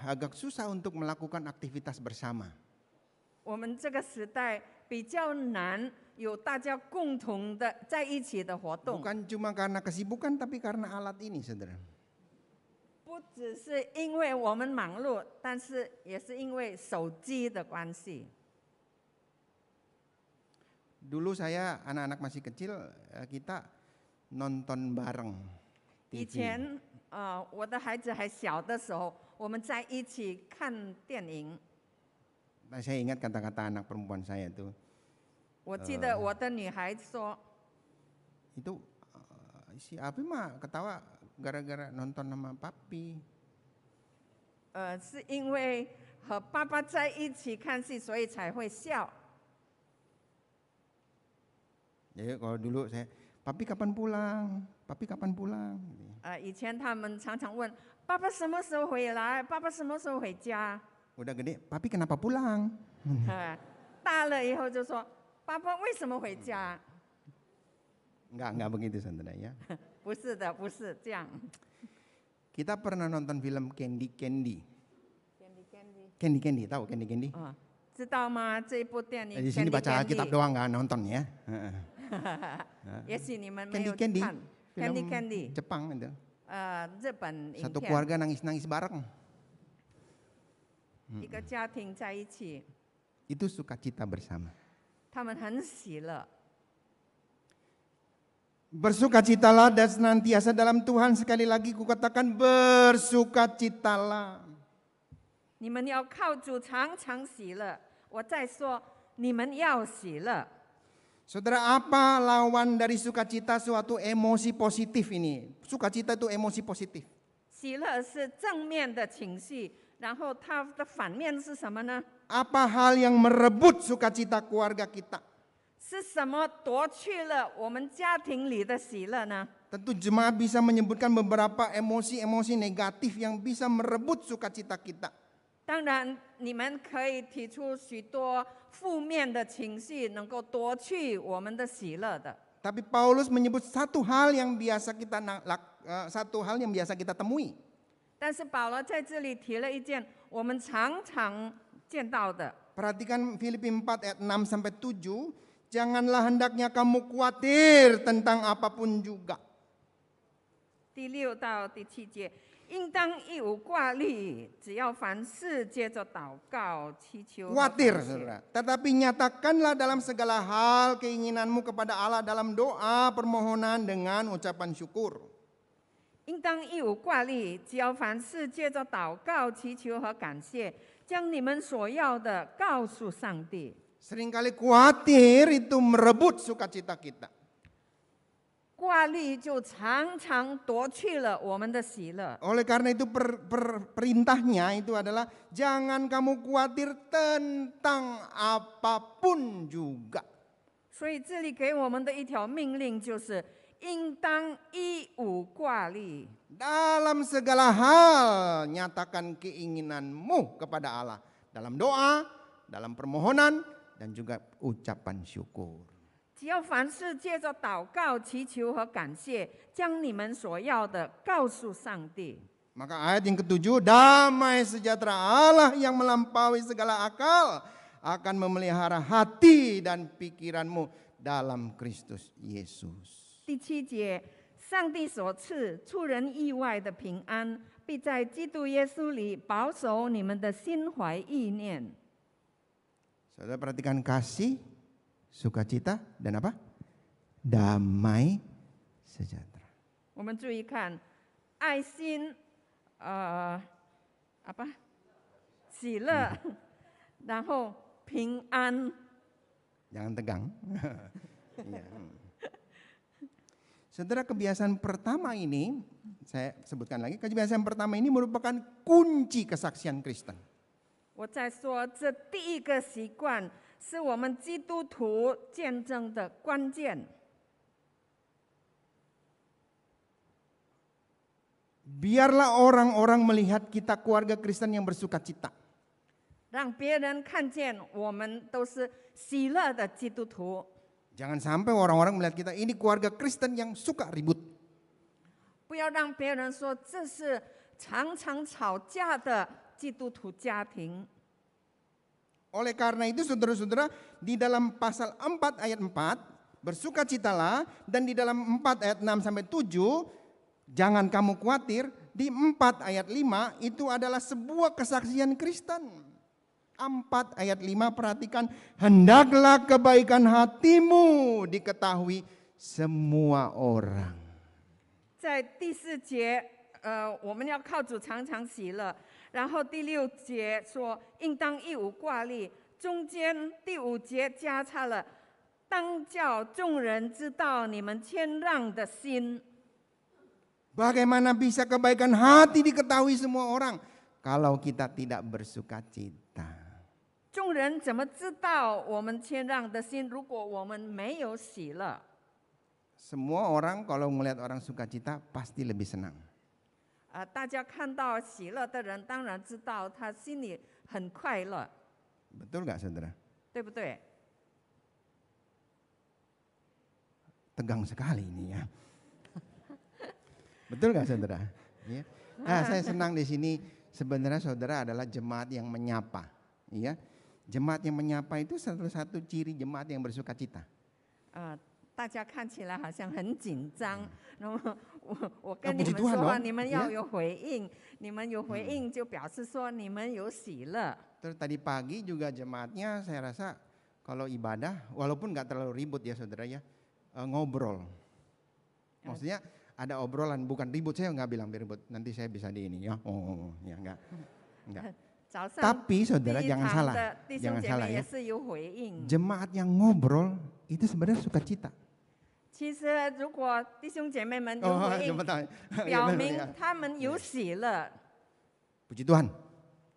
Speaker 2: agak susah untuk melakukan aktivitas bersama.
Speaker 3: 我们这个时代比较难有大家共同的在一起的活动，
Speaker 2: Bukan cuma karena kesibukan tapi karena alat ini, saudara.
Speaker 3: 不只是因为我们忙碌，但是也是因为手机的关系。
Speaker 2: Dulu saya anak-anak masih kecil, kita nonton bareng
Speaker 3: 以
Speaker 2: TV.
Speaker 3: 前我的孩子还小的时候，我们在一起看电影。
Speaker 2: Nah, saya ingat kata-kata anak perempuan saya itu,
Speaker 3: 我记得我的女孩说，
Speaker 2: itu si Api mah ketawa gara-gara nonton sama papi.
Speaker 3: 是因为和爸爸在一起看戏，所以才会笑。
Speaker 2: Jadi kalau dulu saya, papi kapan pulang? Papi kapan pulang?
Speaker 3: 以前他们常常问爸爸什么时候回来，爸爸什么时候回家。
Speaker 2: Udah gede, papi kenapa pulang?
Speaker 3: 大了以后就说爸爸为什么回家？
Speaker 2: Enggak begitu, saudara ya.
Speaker 3: 不是的，不是这样。
Speaker 2: Kita pernah nonton film Candy Candy.
Speaker 3: Candy
Speaker 2: Candy Candy, tahu Candy Candy?
Speaker 3: 知道吗？这一部电影
Speaker 2: Di sini
Speaker 3: Candy
Speaker 2: baca Alkitab
Speaker 3: Candy，
Speaker 2: doang nggak nonton ya.
Speaker 3: 也许你们没
Speaker 2: Candy
Speaker 3: 有
Speaker 2: Candy,
Speaker 3: 看 Candy
Speaker 2: film
Speaker 3: Candy，
Speaker 2: Jepang itu.
Speaker 3: 日本影
Speaker 2: Satu
Speaker 3: 片，
Speaker 2: keluarga nangis-nangis bareng.
Speaker 3: 一个家庭在一起，
Speaker 2: Itu sukacita bersama.
Speaker 3: 他们很喜乐。
Speaker 2: Bersukacitalah dan senantiasa dalam Tuhan. Sekali lagi kukatakan bersukacitalah.
Speaker 3: 你们要靠主常常喜乐。我再说，你们要喜乐。
Speaker 2: Saudara, apa lawan dari sukacita? Suatu emosi positif ini. Sukacita itu emosi positif.
Speaker 3: 喜乐是正面的情绪，然后它的反面是什么呢？
Speaker 2: Apa hal yang merebut sukacita keluarga kita?
Speaker 3: 是什么夺去了我们家庭里的喜乐呢？
Speaker 2: Tentu jemaat bisa menyebutkan beberapa emosi-emosi negatif yang bisa merebut sukacita kita.
Speaker 3: 当然，你们可以提出许多负面的情绪，能够夺去我们的喜乐的。
Speaker 2: Tapi Paulus menyebut satu hal yang biasa kita temui.
Speaker 3: 但是保罗在这里提了一件我们常常见到的，
Speaker 2: Perhatikan Filipi 4 ayat 6 sampai 7. Janganlah hendaknya kamu khawatir tentang apapun juga.
Speaker 3: 第6到第7节，应当一无挂虑，只要凡事借着祷告、祈求和
Speaker 2: Khawatir,
Speaker 3: 感谢
Speaker 2: saudara. Tetapi nyatakanlah dalam segala hal keinginanmu kepada Allah dalam doa, permohonan dengan ucapan syukur.
Speaker 3: 应当一无挂虑，只要凡事借着祷告、祈求和感谢，将你们所要的告诉上帝。
Speaker 2: Seringkali khawatir itu merebut sukacita kita.
Speaker 3: 挂虑就常常夺去了我们的喜乐。
Speaker 2: Oleh karena itu perintahnya itu adalah jangan kamu khawatir tentang apapun juga.
Speaker 3: 所以这里给我们的一条命令就是，应当一无挂虑。
Speaker 2: Dalam segala hal nyatakan keinginanmu kepada Allah. Dalam doa, dalam permohonan, dan juga ucapan syukur.
Speaker 3: 只要凡事借着祷告、祈求和感谢，将你们所要的告诉上帝。
Speaker 2: Maka ayat yang ketujuh, damai sejahtera Allah yang melampaui segala akal akan memelihara hati dan pikiranmu dalam Kristus Yesus.
Speaker 3: 第7节，上帝所赐出人意外的平安，必在基督耶稣里保守你们的心怀意念。
Speaker 2: Saudara perhatikan kasih, sukacita, dan apa? Damai sejahtera.
Speaker 3: 我们注意看，爱心，喜乐，然后平安。
Speaker 2: Jangan tegang. Ya. Saudara, kebiasaan pertama ini, saya sebutkan lagi, kebiasaan pertama ini merupakan kunci kesaksian Kristen.
Speaker 3: 我再说，这第一个习惯是我们基督徒见证的关键。
Speaker 2: Biarlah orang-orang melihat kita keluarga Kristen yang bersukacita.
Speaker 3: 让别人看见我们都是喜乐的基督徒，
Speaker 2: Jangan sampai orang-orang melihat kita ini keluarga Kristen yang suka ribut.
Speaker 3: 不不要让别人说这是常常吵架的基督徒家庭。
Speaker 2: Oleh karena itu saudara-saudara, di dalam pasal 4 ayat 4, bersukacitalah, dan di dalam 4 ayat 6 sampai 7, jangan kamu khawatir, di 4 ayat 5 itu adalah sebuah kesaksian Kristen. 4 ayat 5 perhatikan, hendaklah kebaikan hatimu diketahui semua orang.
Speaker 3: 在第4节，我们要靠主常常喜乐。然后第6节说，应当一无挂虑。中间第5节加插了，当叫众人知道你们谦让的心。
Speaker 2: Bagaimana bisa kebaikan hati diketahui semua orang kalau kita tidak bersukacita?
Speaker 3: 众人怎么知道我们谦让的心？如果我们没有喜乐，
Speaker 2: Semua orang kalau melihat orang sukacita pasti lebih senang.
Speaker 3: 大家看到喜乐的人，当然知道他心里很快乐，
Speaker 2: Betul gak saudara?
Speaker 3: 对不对？
Speaker 2: Tegang sekali ini ya. Betul gak saudara? Ya. Nah, saya senang di sini sebenarnya saudara adalah jemaat yang menyapa. Ya. Jemaat yang menyapa itu salah satu ciri jemaat yang bersukacita.
Speaker 3: 大家看起来好像很紧张，那么我跟你
Speaker 2: puji
Speaker 3: 们
Speaker 2: Tuhan
Speaker 3: 说，
Speaker 2: dong,
Speaker 3: 你们要
Speaker 2: ya.
Speaker 3: 有回应，你们有回应就表示说你们有喜乐。
Speaker 2: Terus tadi pagi juga jemaatnya saya rasa kalau ibadah walaupun nggak terlalu ribut ya saudara ya, ngobrol. Maksudnya ada obrolan, bukan ribut, saya nggak bilang ribut, nanti saya bisa di ini ya. Ya enggak.
Speaker 3: 早上
Speaker 2: Tapi
Speaker 3: 第
Speaker 2: saudara
Speaker 3: 一
Speaker 2: jangan
Speaker 3: 堂
Speaker 2: salah,
Speaker 3: 的弟兄
Speaker 2: jangan
Speaker 3: 姐
Speaker 2: salah
Speaker 3: 妹
Speaker 2: ya.
Speaker 3: 也是有回应。
Speaker 2: Jemaat yang ngobrol itu sebenarnya sukacita.
Speaker 3: 其实如果弟兄姐妹们有
Speaker 2: Oh,
Speaker 3: 回应，
Speaker 2: betul.
Speaker 3: 表
Speaker 2: Ya,
Speaker 3: 明
Speaker 2: betul ya.
Speaker 3: 他们有喜乐。
Speaker 2: Puji Tuhan.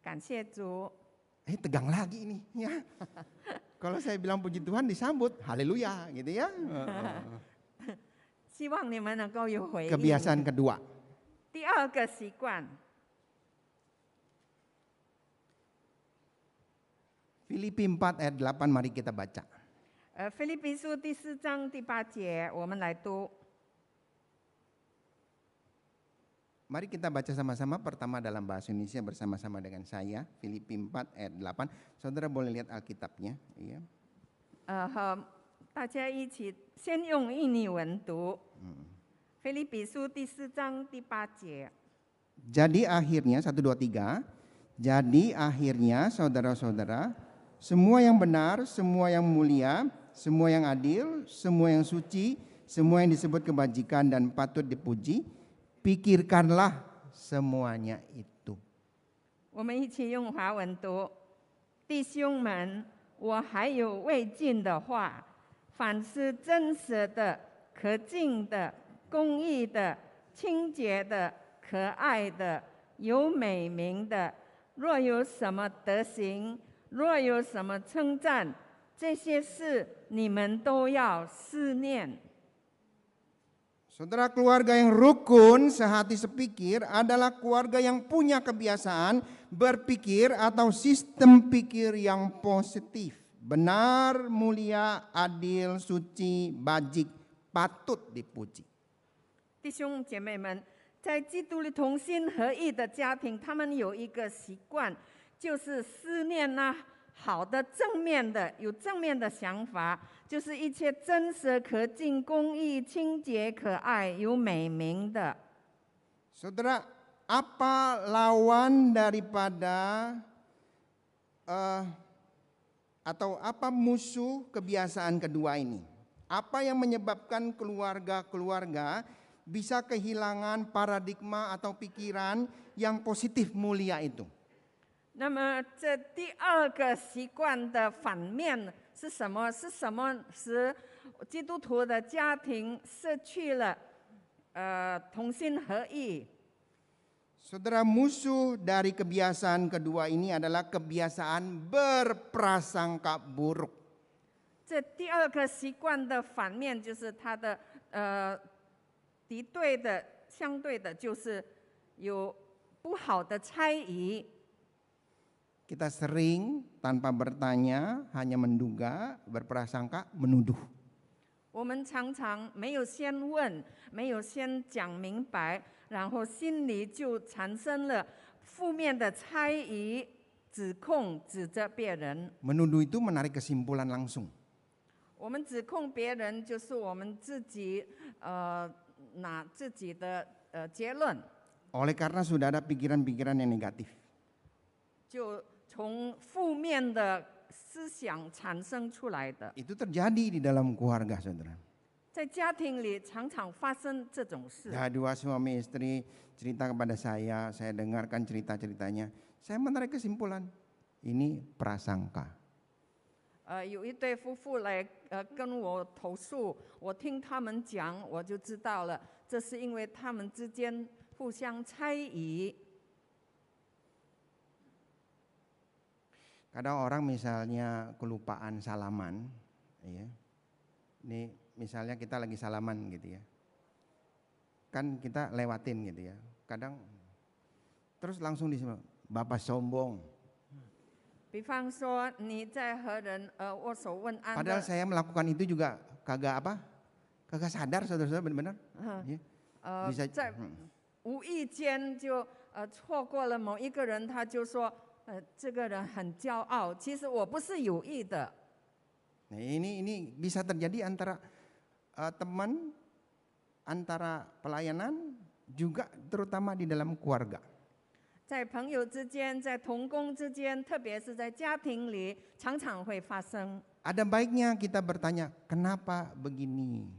Speaker 3: 感谢主。
Speaker 2: Tegang lagi ini ya. Kalau saya bilang puji Tuhan disambut, haleluya gitu ya.
Speaker 3: 希望你们能够有回应。
Speaker 2: Kebiasaan kedua.
Speaker 3: 第2个习惯，
Speaker 2: Filipi 4 ayat 8 mari kita baca.
Speaker 3: 腓立比书第4章第8节，我们来读。
Speaker 2: Mari kita baca sama-sama, pertama dalam bahasa Indonesia bersama-sama dengan saya, Filipi 4 ayat 8. Saudara boleh lihat Alkitabnya, ya.
Speaker 3: 好，大家一起先用印尼文读。腓立比书第4章第8节。
Speaker 2: Jadi akhirnya 1 2 3. Jadi akhirnya saudara-saudara, semua yang benar, semua yang mulia, semua yang adil, semua yang suci, semua yang disebut kebajikan dan patut dipuji, pikirkanlah semuanya itu.
Speaker 3: 我们一起用华文读。弟兄们，我还有未尽的话，凡是真实的、可敬的、公义的、清洁的、可爱的、有美名的，若有什么德行，若有什么称赞，这些事你们都要思念。
Speaker 2: Saudara, keluarga yang rukun, sehati sepikir adalah keluarga yang punya kebiasaan berpikir atau sistem pikir yang positif. Benar, mulia, adil, suci, bajik, patut dipuji.
Speaker 3: 弟兄姐妹们，在基督里同心合意的家庭，他们有一个习惯，就是思念那好的、正面的、有正面的想法，就是一切真实、可敬、公义、清洁、可爱、有美名的。
Speaker 2: Saudara, apa lawan daripada atau apa musuh kebiasaan kedua ini? Apa yang menyebabkan keluarga-keluarga bisa kehilangan paradigma atau pikiran yang positif mulia itu?
Speaker 3: 那么，这第2个习惯的反面是什么？是什么使基督徒的家庭失去了同心合意？
Speaker 2: Saudara, musuh dari kebiasaan kedua ini adalah kebiasaan berprasangka buruk.
Speaker 3: 这第2个习惯的反面就是它的敌对的、相对的，就是有不好的猜疑。
Speaker 2: Kita sering tanpa bertanya, hanya menduga, berprasangka, menuduh.
Speaker 3: 我们常常没有先问，没有先讲明白，然后心里就产生了负面的猜疑、指控、指责别人。
Speaker 2: Menuduh itu menarik kesimpulan langsung.
Speaker 3: 我们指控别人，就是我们自己拿自己的结论，
Speaker 2: Oleh karena sudah ada pikiran-pikiran yang negatif.
Speaker 3: 就从负面的思想产生出来的。
Speaker 2: Itu terjadi di dalam keluarga, saudara.
Speaker 3: 在家庭里常常发生这种事。
Speaker 2: Ya, dua suami istri cerita kepada saya dengarkan cerita-ceritanya. Saya menarik kesimpulan, ini prasangka.
Speaker 3: 有一对夫妇来跟我投诉，我听他们讲，我就知道了，这是因为他们之间互相猜疑。
Speaker 2: Kadang orang misalnya kelupaan salaman, ya. Ini misalnya kita lagi salaman gitu ya. Kan kita lewatin gitu ya. Kadang terus langsung disebut, Bapak sombong.
Speaker 3: 比方说你在和人握手问安
Speaker 2: Padahal
Speaker 3: 的，
Speaker 2: saya melakukan itu juga kagak sadar, saudara-saudara, benar-benar. Ya. bisa
Speaker 3: 在无意间就错过了某一个人，他就说这个人很骄傲，其实我不是有意的。
Speaker 2: Nah, ini bisa terjadi antara teman, antara pelayanan, juga terutama di dalam keluarga.
Speaker 3: 在朋友之间，在同工之间，特别是在家庭里，常常会发生。
Speaker 2: Ada baiknya kita bertanya, kenapa begini?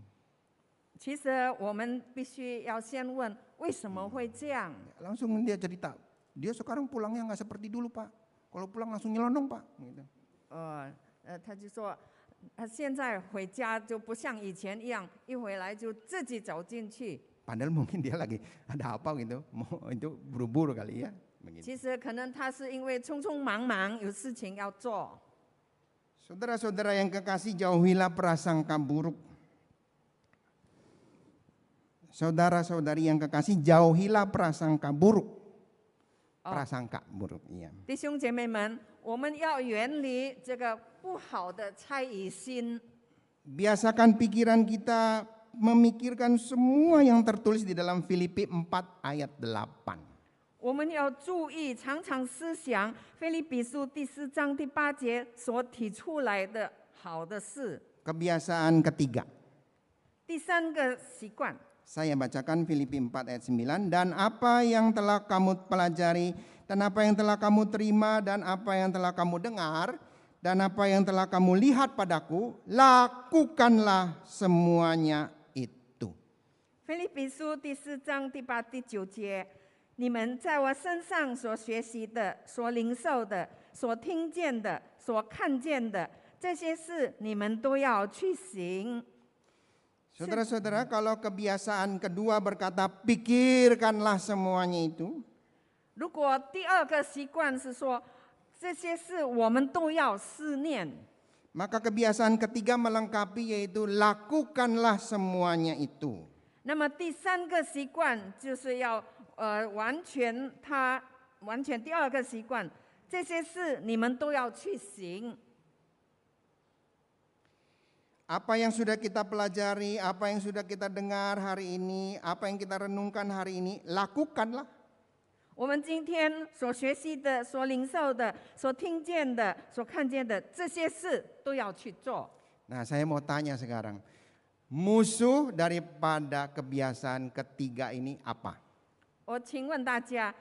Speaker 3: 其实我们必须要先问，为什么会这样？
Speaker 2: Langsung dia cerita, dia sekarang pulangnya nggak seperti dulu Pak. Kalau pulang langsung nyelonong Pak. Gitu.
Speaker 3: 他就说，他现在回家就不像以前一样，一回来就自己走进去。
Speaker 2: Padahal mungkin dia lagi ada apa gitu, mau itu buru-buru kali ya. Begitu.
Speaker 3: 其实可能他是因为匆匆忙忙有事情要做。
Speaker 2: Saudara-saudara yang kekasih, jauhilah prasangka buruk. Saudara-saudari yang kekasih, jauhilah prasangka buruk. Prasangka buruk, iya.
Speaker 3: 弟兄姐妹们，我们要远离这个不好的猜疑心。
Speaker 2: Biasakan pikiran kita memikirkan semua yang tertulis di dalam Filipi 4 ayat 8.
Speaker 3: 我们要注意，常常思想腓立比书第4章第8节所提出来的好的事。
Speaker 2: Kebiasaan ketiga.
Speaker 3: 第三个习惯，
Speaker 2: Saya bacakan Filipi 4 ayat 9. Dan apa yang telah kamu pelajari, dan apa yang telah kamu terima, dan apa yang telah kamu dengar, dan apa yang telah kamu lihat padaku, lakukanlah semuanya itu.
Speaker 3: 腓立比书第4章第8、第9节，你们在我身上所学习的、所领受的、所听见的、所看见的，这些事你们都要去行。
Speaker 2: Saudara-saudara, kalau kebiasaan kedua berkata pikirkanlah semuanya itu,
Speaker 3: 如果第二个习惯是说这些事我们都要思念，
Speaker 2: maka kebiasaan ketiga melengkapi yaitu lakukanlah semuanya itu.
Speaker 3: 那么第三个习惯就是要完全第二个习惯，这些事你们都要去行。
Speaker 2: Apa yang sudah kita pelajari, apa yang sudah kita dengar hari ini, apa yang kita renungkan hari ini, lakukanlah.
Speaker 3: 我们今天所学习的、所领受的、所听见的、所看见的这些事都要去做。
Speaker 2: Nah, saya mau tanya sekarang, musuh daripada kebiasaan ketiga ini apa?
Speaker 3: 我请问大家，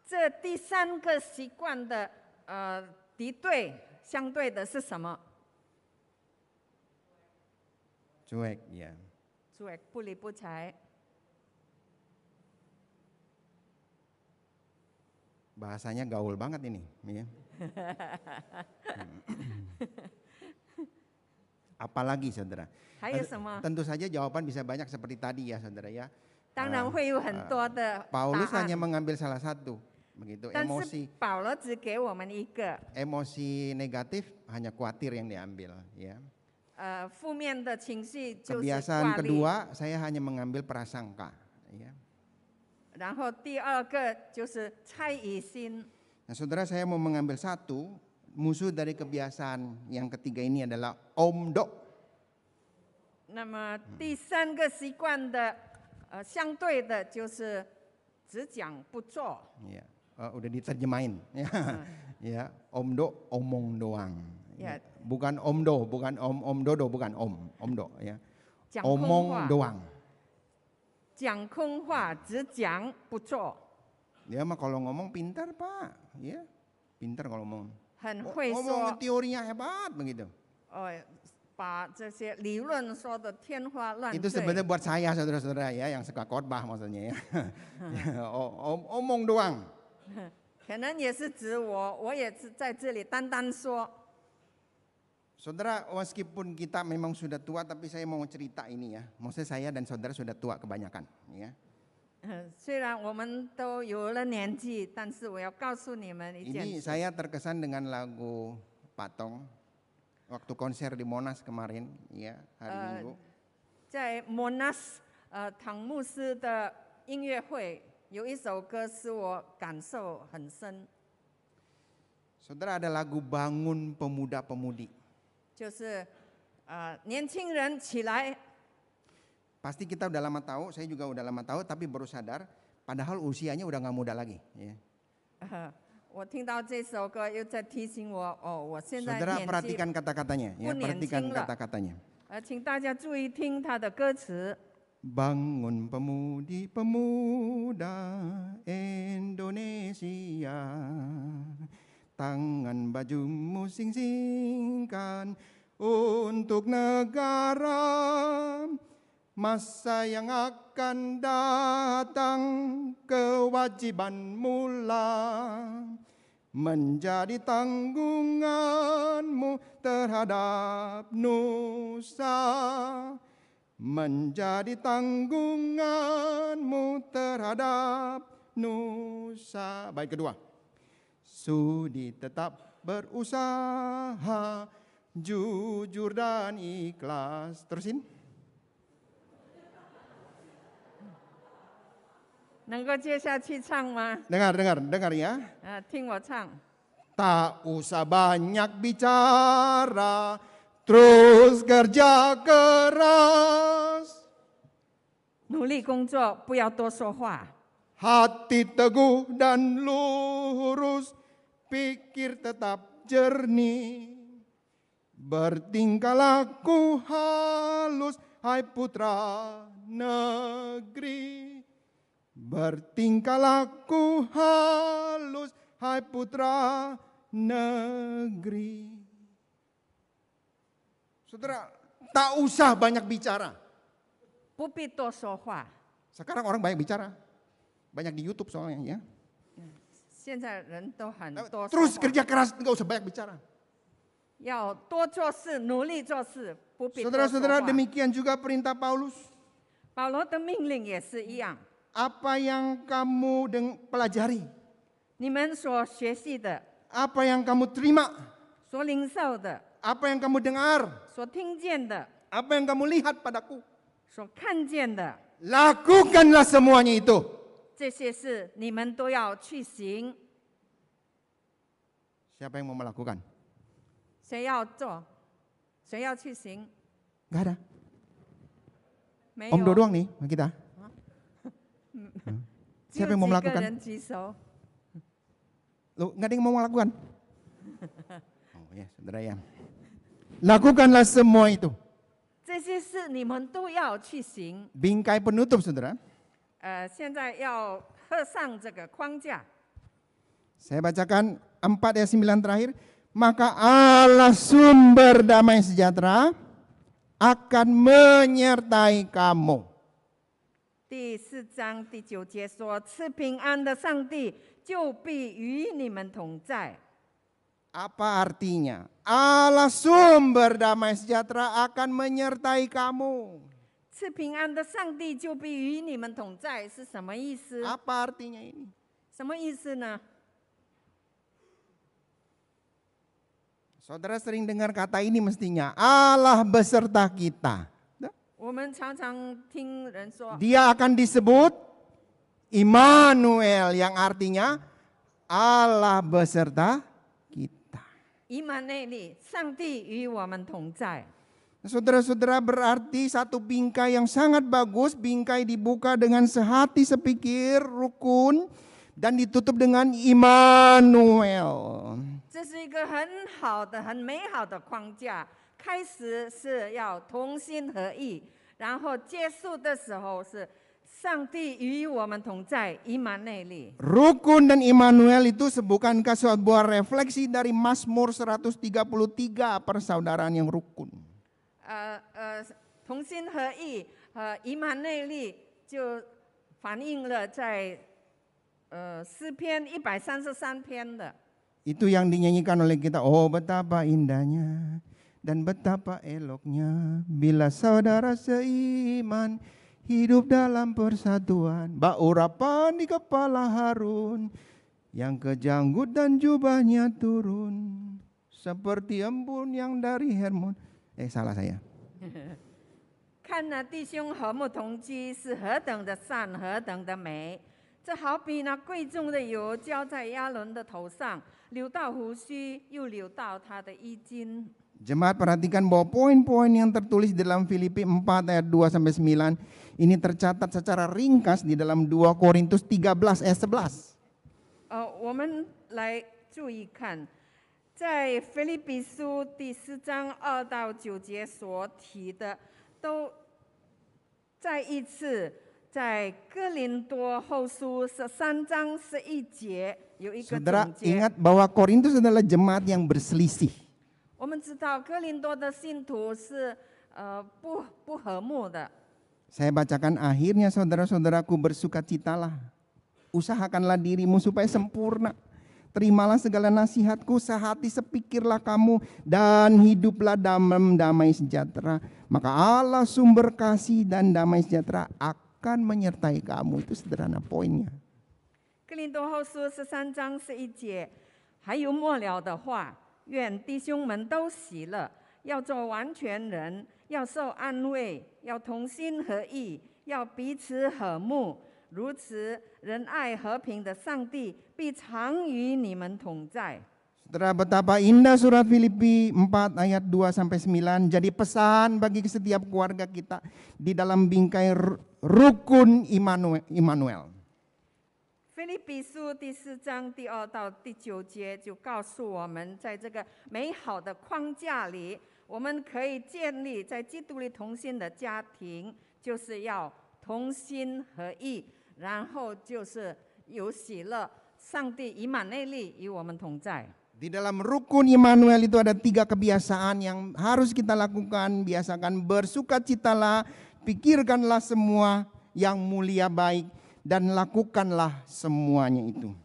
Speaker 3: 这第三个习惯的敌对相对的是什么？
Speaker 2: Cuek, ya.
Speaker 3: 对，不理不睬。
Speaker 2: Bahasanya gaul banget ini, ya. Apalagi saudara?
Speaker 3: 还有什么？
Speaker 2: Tentu saja jawaban bisa banyak seperti tadi ya saudara ya.
Speaker 3: 当然会有很多的答
Speaker 2: Paulus
Speaker 3: 案
Speaker 2: hanya，mengambil salah satu, begitu.
Speaker 3: 但是
Speaker 2: Emosi
Speaker 3: 保罗只给我们一个，
Speaker 2: negatif hanya khawatir yang diambil, ya.
Speaker 3: 负面的情绪就是
Speaker 2: Kebiasaan
Speaker 3: 挂虑。
Speaker 2: kedua, saya hanya mengambil prasangka, ya.
Speaker 3: 然后第二个就是猜疑心。
Speaker 2: Nah, saudara, saya mau mengambil satu, musuh dari kebiasaan yang ketiga ini adalah omdo.
Speaker 3: 那么第三个习惯的相对的就是只讲不做。
Speaker 2: Ya, udah diterjemahin. Ya, omdo omong doang.
Speaker 3: Ya.
Speaker 2: Bukan omdo, bukan om dodo, bukan omdo ya.
Speaker 3: 讲空
Speaker 2: Omong
Speaker 3: 话，
Speaker 2: doang.
Speaker 3: 讲空话，只讲不做，
Speaker 2: Dia mah kalau ngomong pintar Pak, ya pintar kalau ngomong.
Speaker 3: 很会
Speaker 2: Ngomong
Speaker 3: 说，
Speaker 2: teorinya hebat begitu.
Speaker 3: 把这些理论说的天花乱
Speaker 2: Itu
Speaker 3: 坠。
Speaker 2: sebenarnya buat saya saudara-saudara ya yang suka khotbah maksudnya ya. Omong doang.
Speaker 3: 可能也是指我，我也是在这里单单说。
Speaker 2: Saudara, meskipun kita memang sudah tua, tapi saya mau cerita ini ya. Maksudnya saya dan saudara sudah tua kebanyakan, ya.
Speaker 3: 虽然我们都有了年纪，但是我要告诉你们一件
Speaker 2: Ini
Speaker 3: 事。
Speaker 2: saya terkesan dengan lagu Patong waktu konser di Monas kemarin, ya hari Minggu.
Speaker 3: 在 Monas 唐牧师的音乐会，有一首歌使我感受很深，
Speaker 2: Saudara, ada lagu Bangun Pemuda-Pemudi.
Speaker 3: 就是年轻人起来。
Speaker 2: Pasti kita udah lama tahu, saya juga udah lama tahu, tapi baru sadar, padahal usianya udah nggak muda lagi. Ya.
Speaker 3: 我听到这首歌，又在提醒我，我现在
Speaker 2: Saudara
Speaker 3: 年纪
Speaker 2: perhatikan kata-katanya, ya,
Speaker 3: Pun
Speaker 2: perhatikan
Speaker 3: niancing lah.
Speaker 2: kata-katanya.
Speaker 3: 请大家注意听他的歌词。
Speaker 2: Bangun pemudi-pemuda Indonesia, tangan bajumu sing-singkan untuk negara. Masa yang akan datang kewajiban mula menjadi tanggunganmu terhadap nusa. Menjadi tanggunganmu terhadap nusa. Baik, kedua. Sudi tetap berusaha, jujur dan ikhlas. Terusin.
Speaker 3: 能够接下去唱吗？
Speaker 2: Dengar ya.
Speaker 3: 听我唱。
Speaker 2: Tak usah banyak bicara, terus kerja keras.
Speaker 3: 努力工作，不要多说话。
Speaker 2: Hati teguh dan lurus, pikir tetap jernih. Bertingkah laku halus, hai putra negeri. Bertingkah laku halus, hai putra negeri. Saudara, tak usah banyak bicara.
Speaker 3: 不必多说话。
Speaker 2: Sekarang orang banyak bicara. Banyak di YouTube soalnya ya.
Speaker 3: 现在人都很多说
Speaker 2: Terus
Speaker 3: 话，
Speaker 2: kerja keras, nggak usah banyak bicara.
Speaker 3: 要多做事，努力做事，不必多说
Speaker 2: Saudara-saudara,
Speaker 3: 话。
Speaker 2: demikian juga perintah Paulus.
Speaker 3: 保罗的命令也是一样，
Speaker 2: Apa yang kamu pelajari,
Speaker 3: 你们所学习的、
Speaker 2: apa yang kamu terima,
Speaker 3: 所领受的、
Speaker 2: apa yang kamu dengar,
Speaker 3: 所听见的、
Speaker 2: apa yang kamu lihat padaku,
Speaker 3: 所看见的，
Speaker 2: lakukanlah semuanya itu.
Speaker 3: 这些事你们都要去行。
Speaker 2: Siapa yang mau melakukan?
Speaker 3: 谁要做？谁要去行？
Speaker 2: Gak ada.
Speaker 3: 没
Speaker 2: Om Do
Speaker 3: 有，
Speaker 2: doang nih sama kita.
Speaker 3: 只有
Speaker 2: Siapa yang mau
Speaker 3: 几个
Speaker 2: melakukan?
Speaker 3: 人举手。
Speaker 2: Loh, nggak ada yang mau melakukan? Oh ya, saudara ya. Lakukanlah semua itu.
Speaker 3: 这些事你们都要去行。
Speaker 2: Bingkai penutup, saudara.
Speaker 3: 现在要合上这个框架。
Speaker 2: Saya bacakan 4 ayat 9 terakhir. Maka Allah sumber damai sejahtera akan menyertai kamu.
Speaker 3: 第4章第9节说：“赐平安的上帝就必与你们同在。”
Speaker 2: Apa artinya? Allah sumber damai sejahtera akan menyertai kamu.
Speaker 3: 赐平安的上帝就必与你们同在是什么意思？
Speaker 2: Apa artinya ini?
Speaker 3: 什么意思呢？
Speaker 2: Saudara sering dengar kata ini mestinya. Allah beserta kita.
Speaker 3: 我们常常听人说，
Speaker 2: Dia akan disebut Immanuel yang artinya Allah beserta kita.
Speaker 3: 以马内利，上帝与我们同在。
Speaker 2: Saudara-saudara, berarti satu bingkai yang sangat bagus, bingkai dibuka dengan sehati sepikir, rukun, dan ditutup dengan Immanuel.
Speaker 3: 这是一个很好的、很美好的框架。开始是要同心合意，然后结束的时候是上帝与我们同在，以马内利。
Speaker 2: Rukun dan Immanuel itu bukankah sebuah refleksi dari Mazmur 133, persaudaraan yang rukun.
Speaker 3: 同心合意和以马内利就反映了在诗篇133篇的。
Speaker 2: Itu yang dinyanyikan oleh kita. Oh, betapa indahnya dan betapa eloknya bila saudara seiman hidup dalam persatuan. Baurapan di kepala Harun yang kejanggut dan jubahnya turun seperti embun yang dari Hermon. Salah saya.
Speaker 3: 看那弟兄和睦同居是何等的善，何等的美。这好比那贵重的油浇在亚伦的头上，流到胡须，又流到他的衣襟。
Speaker 2: Jemaat perhatikan bahwa poin-poin yang tertulis di dalam Filipi 4 ayat 2-9 ini tercatat secara ringkas di dalam 2 Korintus 13 ayat 11.
Speaker 3: 我们来注意看，在腓立比书第4章2到9节所提的，都再一次在哥林多后书13章11节有一个
Speaker 2: Saudara
Speaker 3: 总结。
Speaker 2: ingat bahwa Korintus adalah jemaat yang berselisih.
Speaker 3: 我们知道哥林多的信徒是不和睦的。
Speaker 2: Saya bacakan akhirnya saudara-saudaraku bersukacitalah. Usahakanlah dirimu supaya sempurna. Terimalah segala nasihatku, sehati sepikirlah kamu, dan hiduplah dalam damai sejahtera. Maka Allah sumber kasih dan damai sejahtera akan menyertai kamu. Itu sederhana poinnya.
Speaker 3: 哥林多后书13章11节，还有末了的话，愿弟兄们都喜乐，要做完全人，要受安慰，要同心合意，要彼此和睦。如此，仁爱和平的上帝必常与你们同在。
Speaker 2: Saudara, betapa indah surat Filipi 4 ayat 2-9 jadi pesan bagi setiap keluarga kita di dalam bingkai rukun Immanuel.
Speaker 3: 腓立比书第4章第2到第9节就告诉我们，在这个美好的框架里，我们可以建立在基督里同心的家庭，就是要同心合意，然后就是有喜乐，上帝以马内利与我们同在。
Speaker 2: Di dalam rukun Immanuel itu ada 3 kebiasaan yang harus kita lakukan. Biasakan bersukacitalah, pikirkanlah semua yang mulia baik, dan lakukanlah semuanya itu.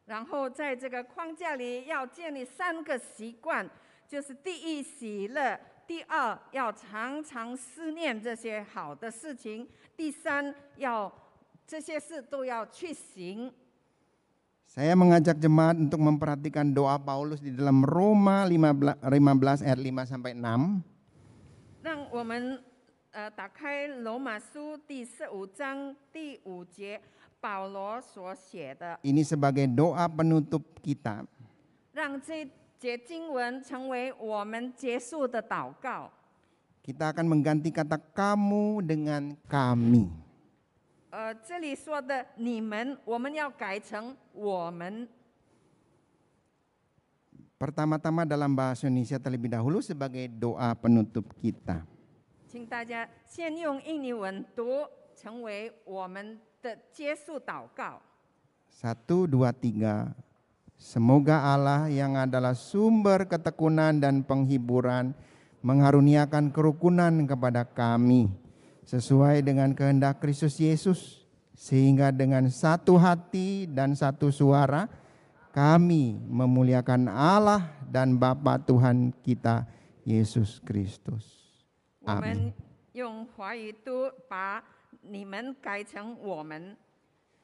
Speaker 3: 然后在这个框架里要建立3个习惯，就是第一喜乐，第二要常常思念这些好的事情，第三要这些事都要去行。
Speaker 2: Saya mengajak jemaat untuk memperhatikan doa Paulus di dalam Roma 15 ayat 5-6.
Speaker 3: 让我们打开罗马书第15章第5节，保罗所写的，
Speaker 2: Ini sebagai doa penutup kita.
Speaker 3: 让这节经文成为我们结束的祷告。
Speaker 2: Kita akan mengganti kata kamu dengan kami.
Speaker 3: 这里说的你们，我们要改成我们。
Speaker 2: Pertama-tama dalam bahasa Indonesia terlebih dahulu sebagai doa penutup kita.
Speaker 3: 请大家先用印尼文读，成为我们的结束祷告。
Speaker 2: 1, 2, 3. Semoga Allah yang adalah sumber ketekunan dan penghiburan mengharuniakan kerukunan kepada kami sesuai dengan kehendak Kristus Yesus, sehingga dengan satu hati dan satu suara kami memuliakan Allah dan Bapa Tuhan kita Yesus Kristus.
Speaker 3: 我们用华语读，把你们改成我们。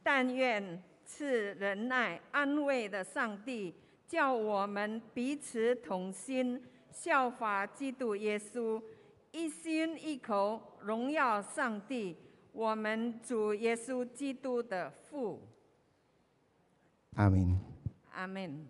Speaker 3: 但愿赐仁爱安慰的上帝，叫我们彼此同心，效法基督耶稣，一心一口荣耀上帝，我们主耶稣基督的父。
Speaker 2: Amin.
Speaker 3: 阿门。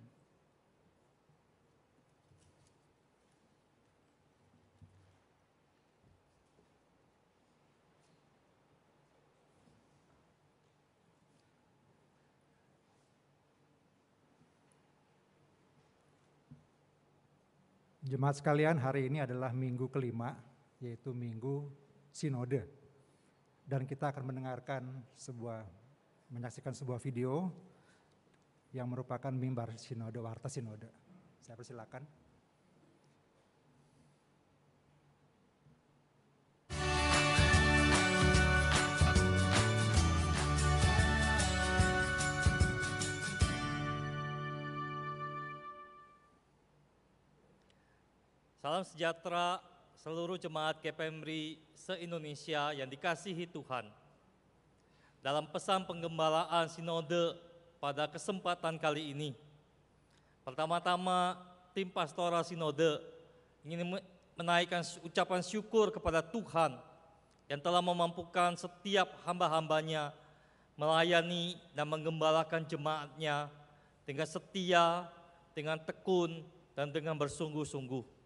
Speaker 4: Jemaat sekalian, hari ini adalah minggu kelima, yaitu minggu sinode. Dan kita akan menyaksikan sebuah video yang merupakan mimbar sinode, warta sinode. Saya persilakan.
Speaker 5: Salam sejahtera seluruh jemaat GPMRI se-Indonesia yang dikasihi Tuhan. Dalam pesan penggembalaan sinode pada kesempatan kali ini, pertama-tama tim pastoral sinode ingin menaikkan ucapan syukur kepada Tuhan yang telah memampukan setiap hamba-hambanya melayani dan menggembalakan jemaatnya dengan setia, dengan tekun, dan dengan bersungguh-sungguh.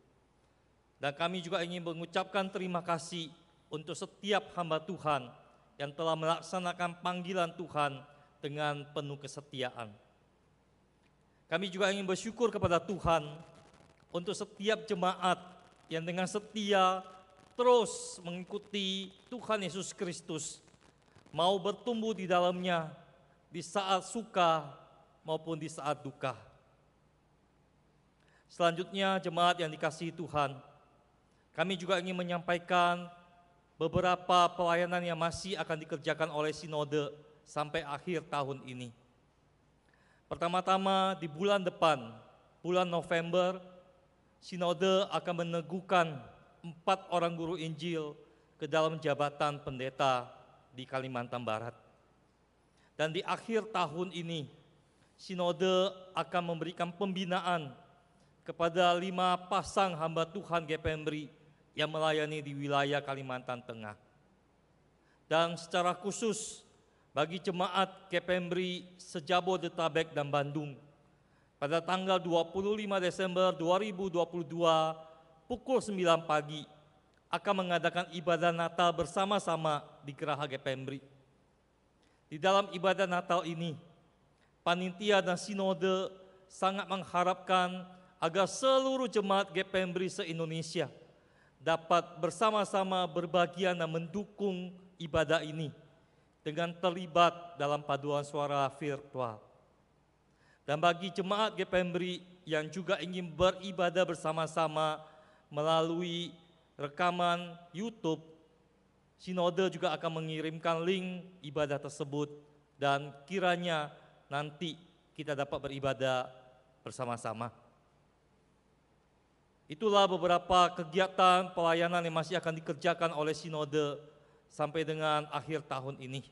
Speaker 5: Dan kami juga ingin mengucapkan terima kasih untuk setiap hamba Tuhan yang telah melaksanakan panggilan Tuhan dengan penuh kesetiaan. Kami juga ingin bersyukur kepada Tuhan untuk setiap jemaat yang dengan setia terus mengikuti Tuhan Yesus Kristus, mau bertumbuh di dalamnya di saat suka maupun di saat duka. Selanjutnya, jemaat yang dikasihi Tuhan, kami juga ingin menyampaikan beberapa pelayanan yang masih akan dikerjakan oleh sinode sampai akhir tahun ini. Pertama-tama di bulan depan, bulan November, sinode akan meneguhkan 4 orang guru Injil ke dalam jabatan pendeta di Kalimantan Barat. Dan di akhir tahun ini, sinode akan memberikan pembinaan kepada 5 pasang hamba Tuhan GPMRI yang melayani di wilayah Kalimantan Tengah. Dan secara khusus bagi jemaat GPMRI se-Jabodetabek dan Bandung, pada tanggal 25 Desember 2022 pukul 9 pagi akan mengadakan ibadah Natal bersama-sama di Geraha GPMRI. Di dalam ibadah Natal ini, panitia dan sinode sangat mengharapkan agar seluruh jemaat GPMRI se-Indonesia dapat bersama-sama berbagian dan mendukung ibadah ini dengan terlibat dalam paduan suara virtual. Dan bagi jemaat GPMRI yang juga ingin beribadah bersama-sama melalui rekaman YouTube, sinode juga akan mengirimkan link ibadah tersebut dan kiranya nanti kita dapat beribadah bersama-sama. Itulah beberapa kegiatan pelayanan yang masih akan dikerjakan oleh sinode sampai dengan akhir tahun ini.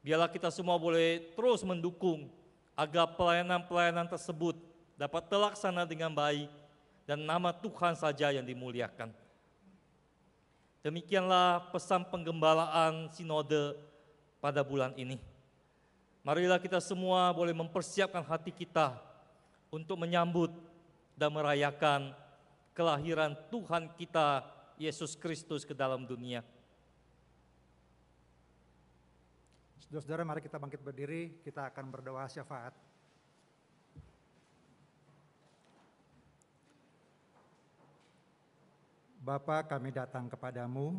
Speaker 5: Biarlah kita semua boleh terus mendukung agar pelayanan-pelayanan tersebut dapat terlaksana dengan baik dan nama Tuhan saja yang dimuliakan. Demikianlah pesan penggembalaan sinode pada bulan ini. Marilah kita semua boleh mempersiapkan hati kita untuk menyambut dan merayakan kelahiran Tuhan kita Yesus Kristus ke dalam dunia.
Speaker 4: Saudara-saudara, mari kita bangkit berdiri, kita akan berdoa syafaat. Bapa, kami datang kepadamu,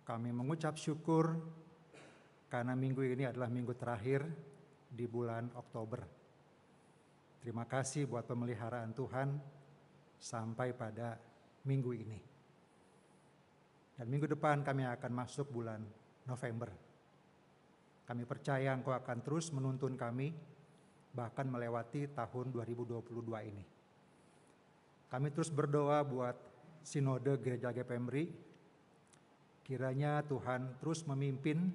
Speaker 4: kami mengucap syukur karena minggu ini adalah minggu terakhir di bulan Oktober. Terima kasih buat pemeliharaan Tuhan sampai pada minggu ini. Dan minggu depan kami akan masuk bulan November. Kami percaya Engkau akan terus menuntun kami, bahkan melewati tahun 2022 ini. Kami terus berdoa buat Sinode Gereja GPMRI, kiranya Tuhan terus memimpin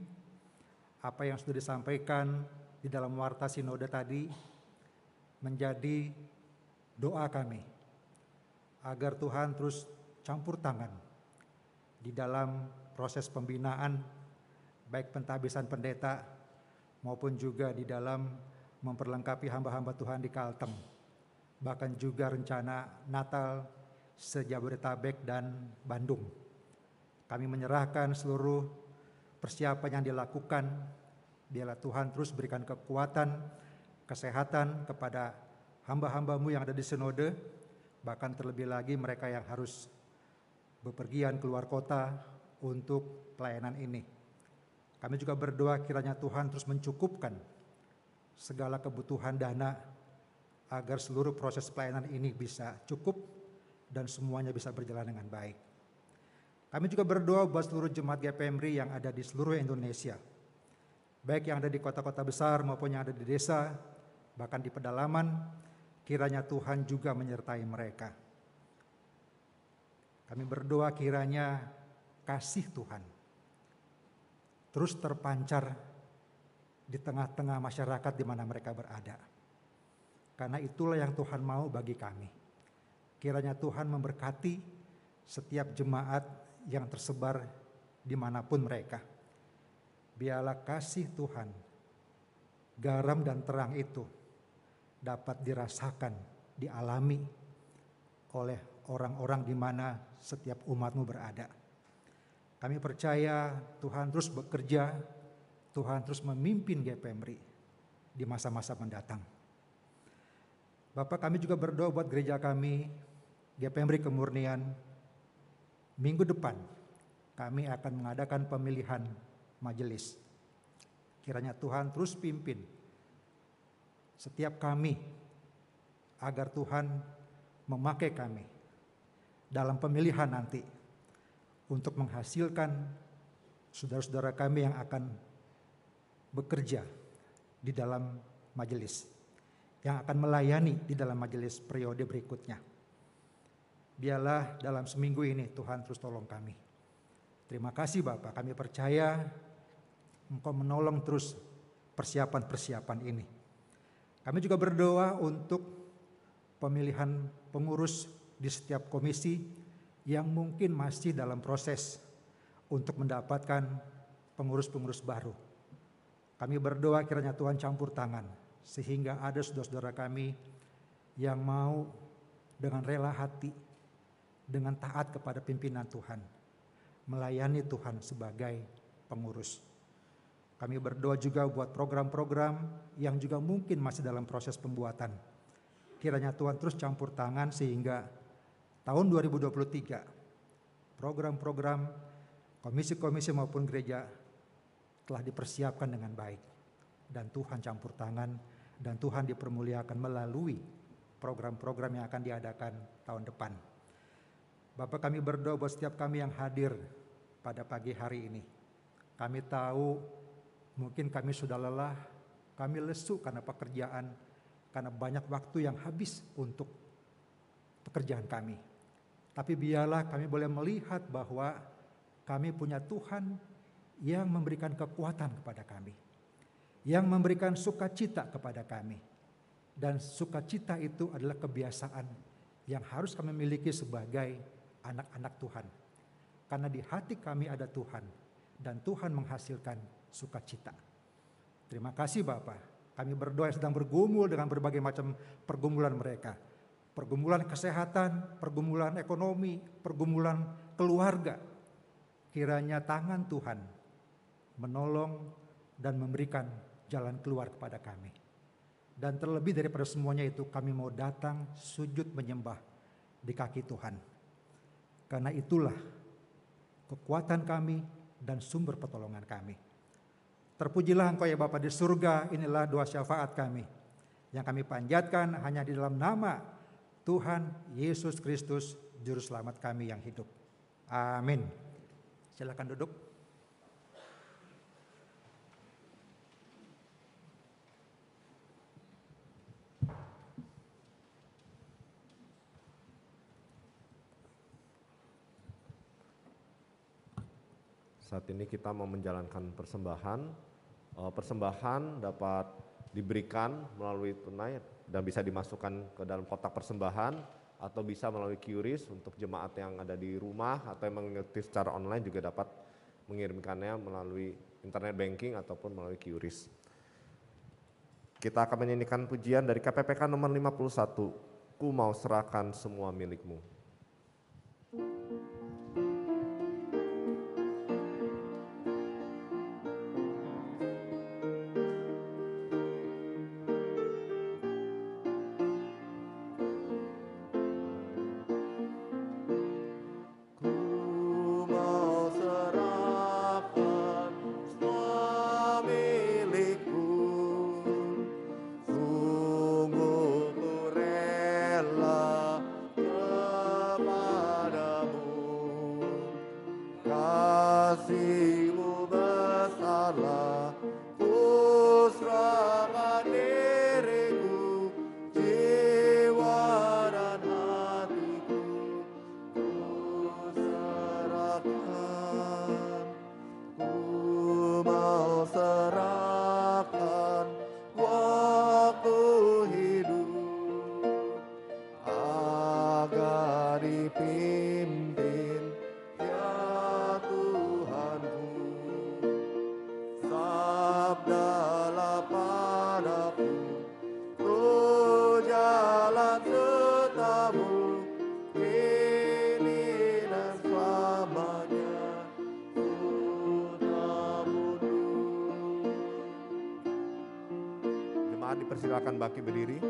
Speaker 4: apa yang sudah disampaikan di dalam warta Sinode tadi, menjadi doa kami, agar Tuhan terus campur tangan di dalam proses pembinaan, baik pentabisan pendeta maupun juga di dalam memperlengkapi hamba-hamba Tuhan di Kalteng, bahkan juga rencana Natal se-Jabodetabek dan Bandung. Kami menyerahkan seluruh persiapan yang dilakukan, biarlah Tuhan terus berikan kekuatan, kesehatan kepada hamba-hamba-Mu yang ada di sinode, bahkan terlebih lagi mereka yang harus bepergian keluar kota untuk pelayanan ini. Kami juga berdoa kiranya Tuhan terus mencukupkan segala kebutuhan dana agar seluruh proses pelayanan ini bisa cukup dan semuanya bisa berjalan dengan baik. Kami juga berdoa buat seluruh jemaat GPMRI yang ada di seluruh Indonesia, baik yang ada di kota-kota besar maupun yang ada di desa, bahkan di pedalaman, kiranya Tuhan juga menyertai mereka. Kami berdoa kiranya kasih Tuhan terus terpancar di tengah-tengah masyarakat di mana mereka berada. Karena itulah yang Tuhan mau bagi kami. Kiranya Tuhan memberkati setiap jemaat yang tersebar dimanapun mereka. Biarlah kasih Tuhan, garam dan terang itu dapat dirasakan, dialami oleh orang-orang di mana setiap umat-Mu berada. Kami percaya Tuhan terus bekerja, Tuhan terus memimpin GPMRI di masa-masa mendatang. Bapak, kami juga berdoa buat gereja kami, GPMRI Kemurnian. Minggu depan kami akan mengadakan pemilihan majelis. Kiranya Tuhan terus pimpin setiap kami agar Tuhan memakai kami dalam pemilihan nanti untuk menghasilkan saudara-saudara kami yang akan bekerja di dalam majelis, yang akan melayani di dalam majelis periode berikutnya. Biarlah dalam seminggu ini Tuhan terus tolong kami. Terima kasih Bapak, kami percaya Engkau menolong terus persiapan-persiapan ini. Kami juga berdoa untuk pemilihan pengurus di setiap komisi yang mungkin masih dalam proses untuk mendapatkan pengurus-pengurus baru. Kami berdoa kiranya Tuhan campur tangan sehingga ada saudara-saudara kami yang mau dengan rela hati, dengan taat kepada pimpinan Tuhan, melayani Tuhan sebagai pengurus. Kami berdoa juga buat program-program yang juga mungkin masih dalam proses pembuatan. Kiranya Tuhan terus campur tangan sehingga tahun 2023 program-program komisi-komisi maupun gereja telah dipersiapkan dengan baik. Dan Tuhan campur tangan dan Tuhan dipermuliakan melalui program-program yang akan diadakan tahun depan. Bapak, kami berdoa buat setiap kami yang hadir pada pagi hari ini. Kami tahu mungkin kami sudah lelah, kami lesu karena pekerjaan, karena banyak waktu yang habis untuk pekerjaan kami. Tapi biarlah kami boleh melihat bahwa kami punya Tuhan yang memberikan kekuatan kepada kami, yang memberikan sukacita kepada kami. Dan sukacita itu adalah kebiasaan yang harus kami miliki sebagai anak-anak Tuhan. Karena di hati kami ada Tuhan dan Tuhan menghasilkan sukacita. Terima kasih Bapak. Kami berdoa sedang bergumul dengan berbagai macam pergumulan mereka. Pergumulan kesehatan, pergumulan ekonomi, pergumulan keluarga. Kiranya tangan Tuhan menolong dan memberikan jalan keluar kepada kami. Dan terlebih daripada semuanya itu, kami mau datang sujud menyembah di kaki Tuhan. Karena itulah kekuatan kami dan sumber pertolongan kami. Terpujilah Engkau ya Bapa di surga, inilah doa syafaat kami. Yang kami panjatkan hanya di dalam nama Tuhan Yesus Kristus, Juru Selamat kami yang hidup. Amin. Silakan duduk.
Speaker 1: Saat ini kita mau menjalankan persembahan. Persembahan dapat diberikan melalui tunai dan bisa dimasukkan ke dalam kotak persembahan atau bisa melalui QRIS untuk jemaat yang ada di rumah atau yang mengikuti secara online juga dapat mengirimkannya melalui internet banking ataupun melalui QRIS. Kita akan menyanyikan pujian dari KPPK nomor 51, Ku mau serahkan semua milikmu. kasih-Mu besarlah, ku serahkan diriku, jiwa dan hatiku, ku serahkan, ku mau serahkan waktu hidup agar dipimpin ya Tuhanku. Sabdalah padaku, ku jalan serta-Mu, kini dan selamanya, ku tak mundur. Jemaat dipersilakan bangkit berdiri.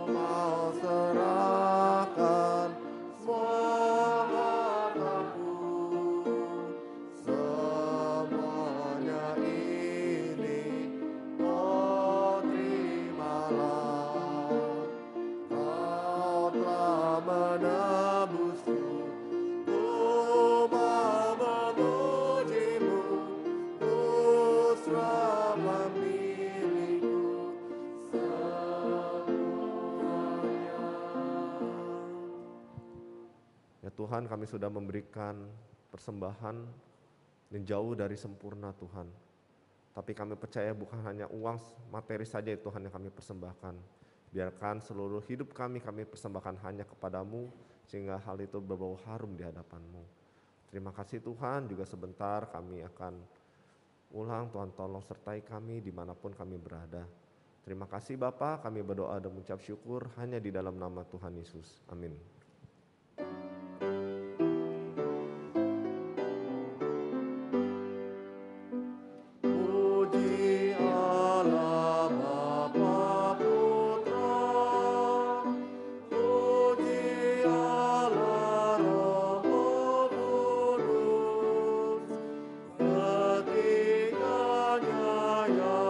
Speaker 1: Mau serahkan semua hartaku, semuanya ini oh terimalah. Kau telah menebusku, ku mau memuji-Mu, ku serahkan milikku semuanya. Ya Tuhan, kami sudah memberikan persembahan yang jauh dari sempurna Tuhan. Tapi kami percaya bukan hanya uang materi saja ya Tuhan yang kami persembahkan. Biarkan seluruh hidup kami persembahkan hanya kepadamu, sehingga hal itu berbau harum di hadapan-Mu. Terima kasih Tuhan, juga sebentar kami akan ulang, Tuhan tolong sertai kami dimanapun kami berada. Terima kasih Bapa, kami berdoa dan mengucap syukur hanya di dalam nama Tuhan Yesus. Amin. Puji Allah Bapa Putra, puji Allah Roh Kudus, ketiganya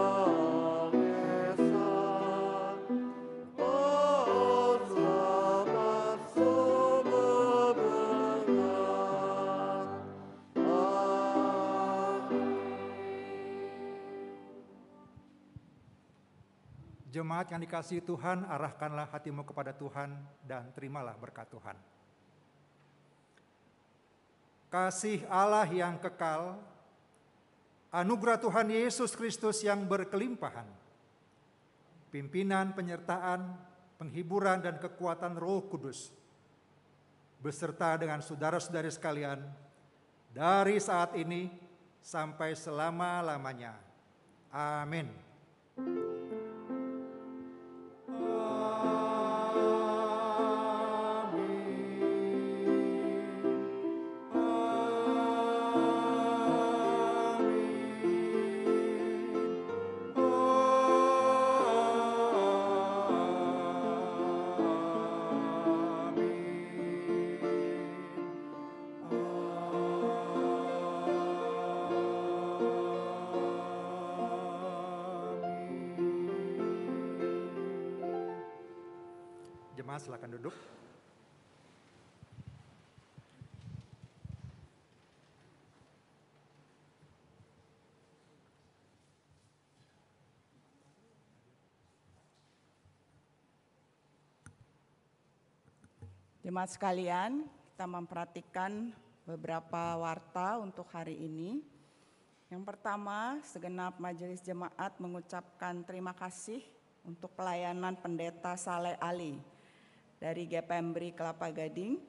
Speaker 1: yang esa, oh selamat sumber berkat.
Speaker 4: Jemaat yang dikasihi Tuhan, arahkanlah hatimu kepada Tuhan dan terimalah berkat Tuhan. Kasih Allah yang kekal, anugerah Tuhan Yesus Kristus yang berkelimpahan, pimpinan, penyertaan, penghiburan, dan kekuatan Roh Kudus, beserta dengan saudara-saudari sekalian, dari saat ini sampai selama-lamanya. Amin. Jemaat silakan duduk.
Speaker 6: Jemaat sekalian, kita memperhatikan beberapa warta untuk hari ini. Yang pertama, segenap majelis jemaat mengucapkan terima kasih untuk pelayanan Pendeta Saleh Ali dari GPMBRI Kelapa Gading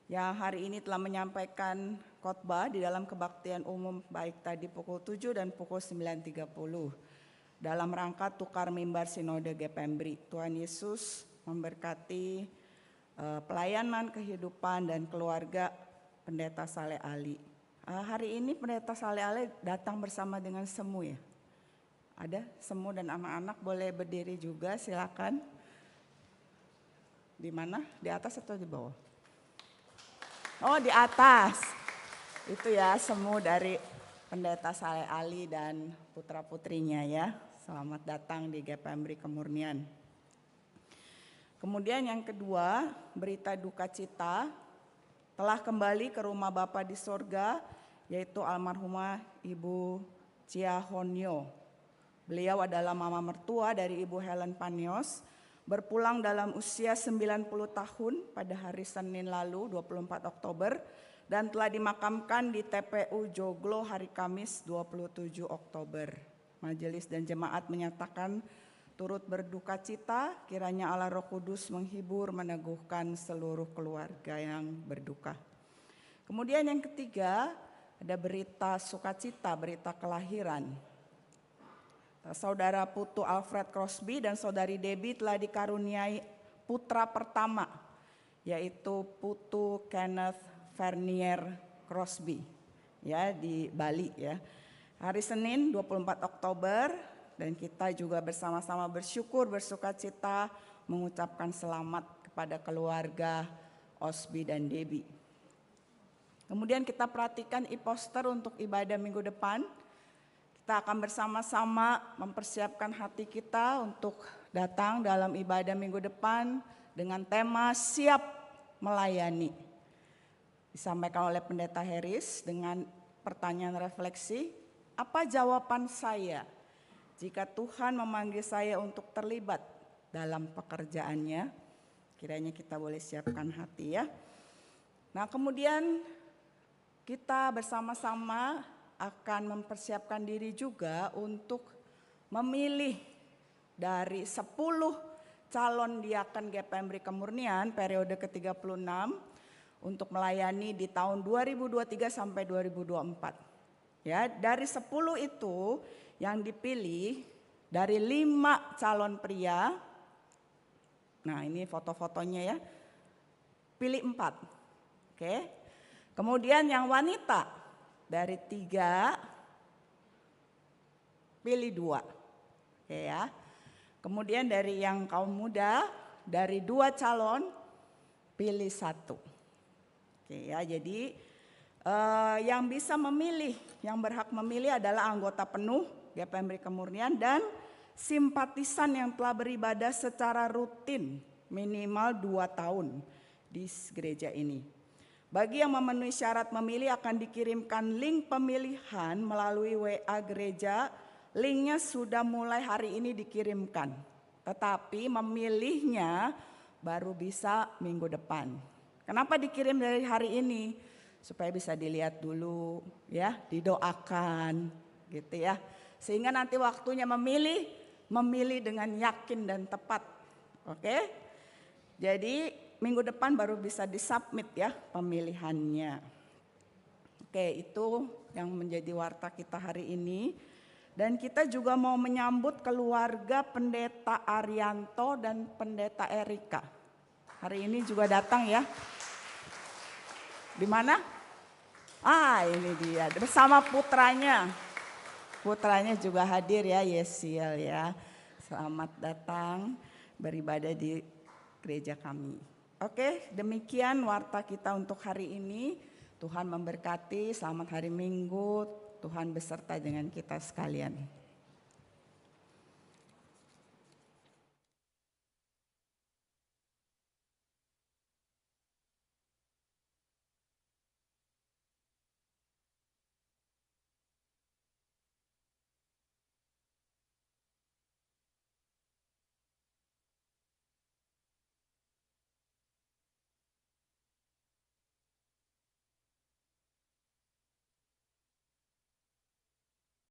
Speaker 6: yang hari ini telah menyampaikan khotbah di dalam kebaktian umum baik tadi pukul 7 dan pukul 9.30 dalam rangka tukar mimbar Sinode GPMBRI. Tuhan Yesus memberkati pelayanan, kehidupan, dan keluarga Pendeta Saleh Ali. Hari ini Pendeta Saleh Ali datang bersama dengan Semu ya. Ada Semu dan anak-anak boleh berdiri juga, silakan. Di mana? Di atas atau di bawah? Oh, di atas. Itu ya Semu dari Pendeta Saleh Ali dan putra-putrinya ya. Selamat datang di GPMBRI Kemurnian. Kemudian yang kedua, berita duka cita telah kembali ke rumah Bapa di sorga, yaitu almarhumah Ibu Chia Honyo. Beliau adalah mama mertua dari Ibu Helen Panios, berpulang dalam usia 90 tahun pada hari Senin lalu 24 Oktober dan telah dimakamkan di TPU Joglo hari Kamis 27 Oktober. Majelis dan jemaat menyatakan turut berduka cita, kiranya Allah Roh Kudus menghibur, meneguhkan seluruh keluarga yang berduka. Kemudian yang ketiga, ada berita sukacita, berita kelahiran. Saudara Putu Alfred Crosby dan Saudari Debbie telah dikaruniai putra pertama, yaitu Putu Kenneth Vernier Crosby, ya di Bali ya. Hari Senin 24 Oktober dan kita juga bersama-sama bersyukur, bersukacita mengucapkan selamat kepada keluarga Osby dan Debbie. Kemudian kita perhatikan e-poster untuk ibadah minggu depan. Kita akan bersama-sama mempersiapkan hati kita untuk datang dalam ibadah minggu depan dengan tema siap melayani. Disampaikan oleh Pendeta Harris dengan pertanyaan refleksi, apa jawaban saya jika Tuhan memanggil saya untuk terlibat dalam pekerjaannya? Kiranya kita boleh siapkan hati ya. Nah kemudian kita bersama-sama akan mempersiapkan diri juga untuk memilih dari 10 calon diaken GPMBRI Kemurnian periode ke-36 untuk melayani di tahun 2023 sampai 2024. Ya, dari 10 itu yang dipilih dari 5 calon pria. Nah, ini foto-fotonya ya. Pilih 4. Oke. Kemudian yang wanita dari 3 pilih 2. Oke ya. Kemudian dari yang kaum muda dari 2 calon pilih 1. Oke ya, jadi yang bisa memilih, yang berhak memilih adalah anggota penuh GPMBRI Kemurnian dan simpatisan yang telah beribadah secara rutin minimal 2 tahun di gereja ini. Bagi yang memenuhi syarat memilih akan dikirimkan link pemilihan melalui WA gereja. Linknya sudah mulai hari ini dikirimkan. Tetapi memilihnya baru bisa minggu depan. Kenapa dikirim dari hari ini? Supaya bisa dilihat dulu ya, didoakan gitu ya. Sehingga nanti waktunya memilih dengan yakin dan tepat. Oke? Jadi minggu depan baru bisa disubmit ya pemilihannya. Oke, itu yang menjadi warta kita hari ini. Dan kita juga mau menyambut keluarga Pendeta Arianto dan Pendeta Erika. Hari ini juga datang ya. Di mana? Ini dia bersama putranya. Putranya juga hadir ya, Yesiel ya. Selamat datang beribadah di gereja kami. Oke, demikian warta kita untuk hari ini. Tuhan memberkati, selamat hari Minggu. Tuhan beserta dengan kita sekalian.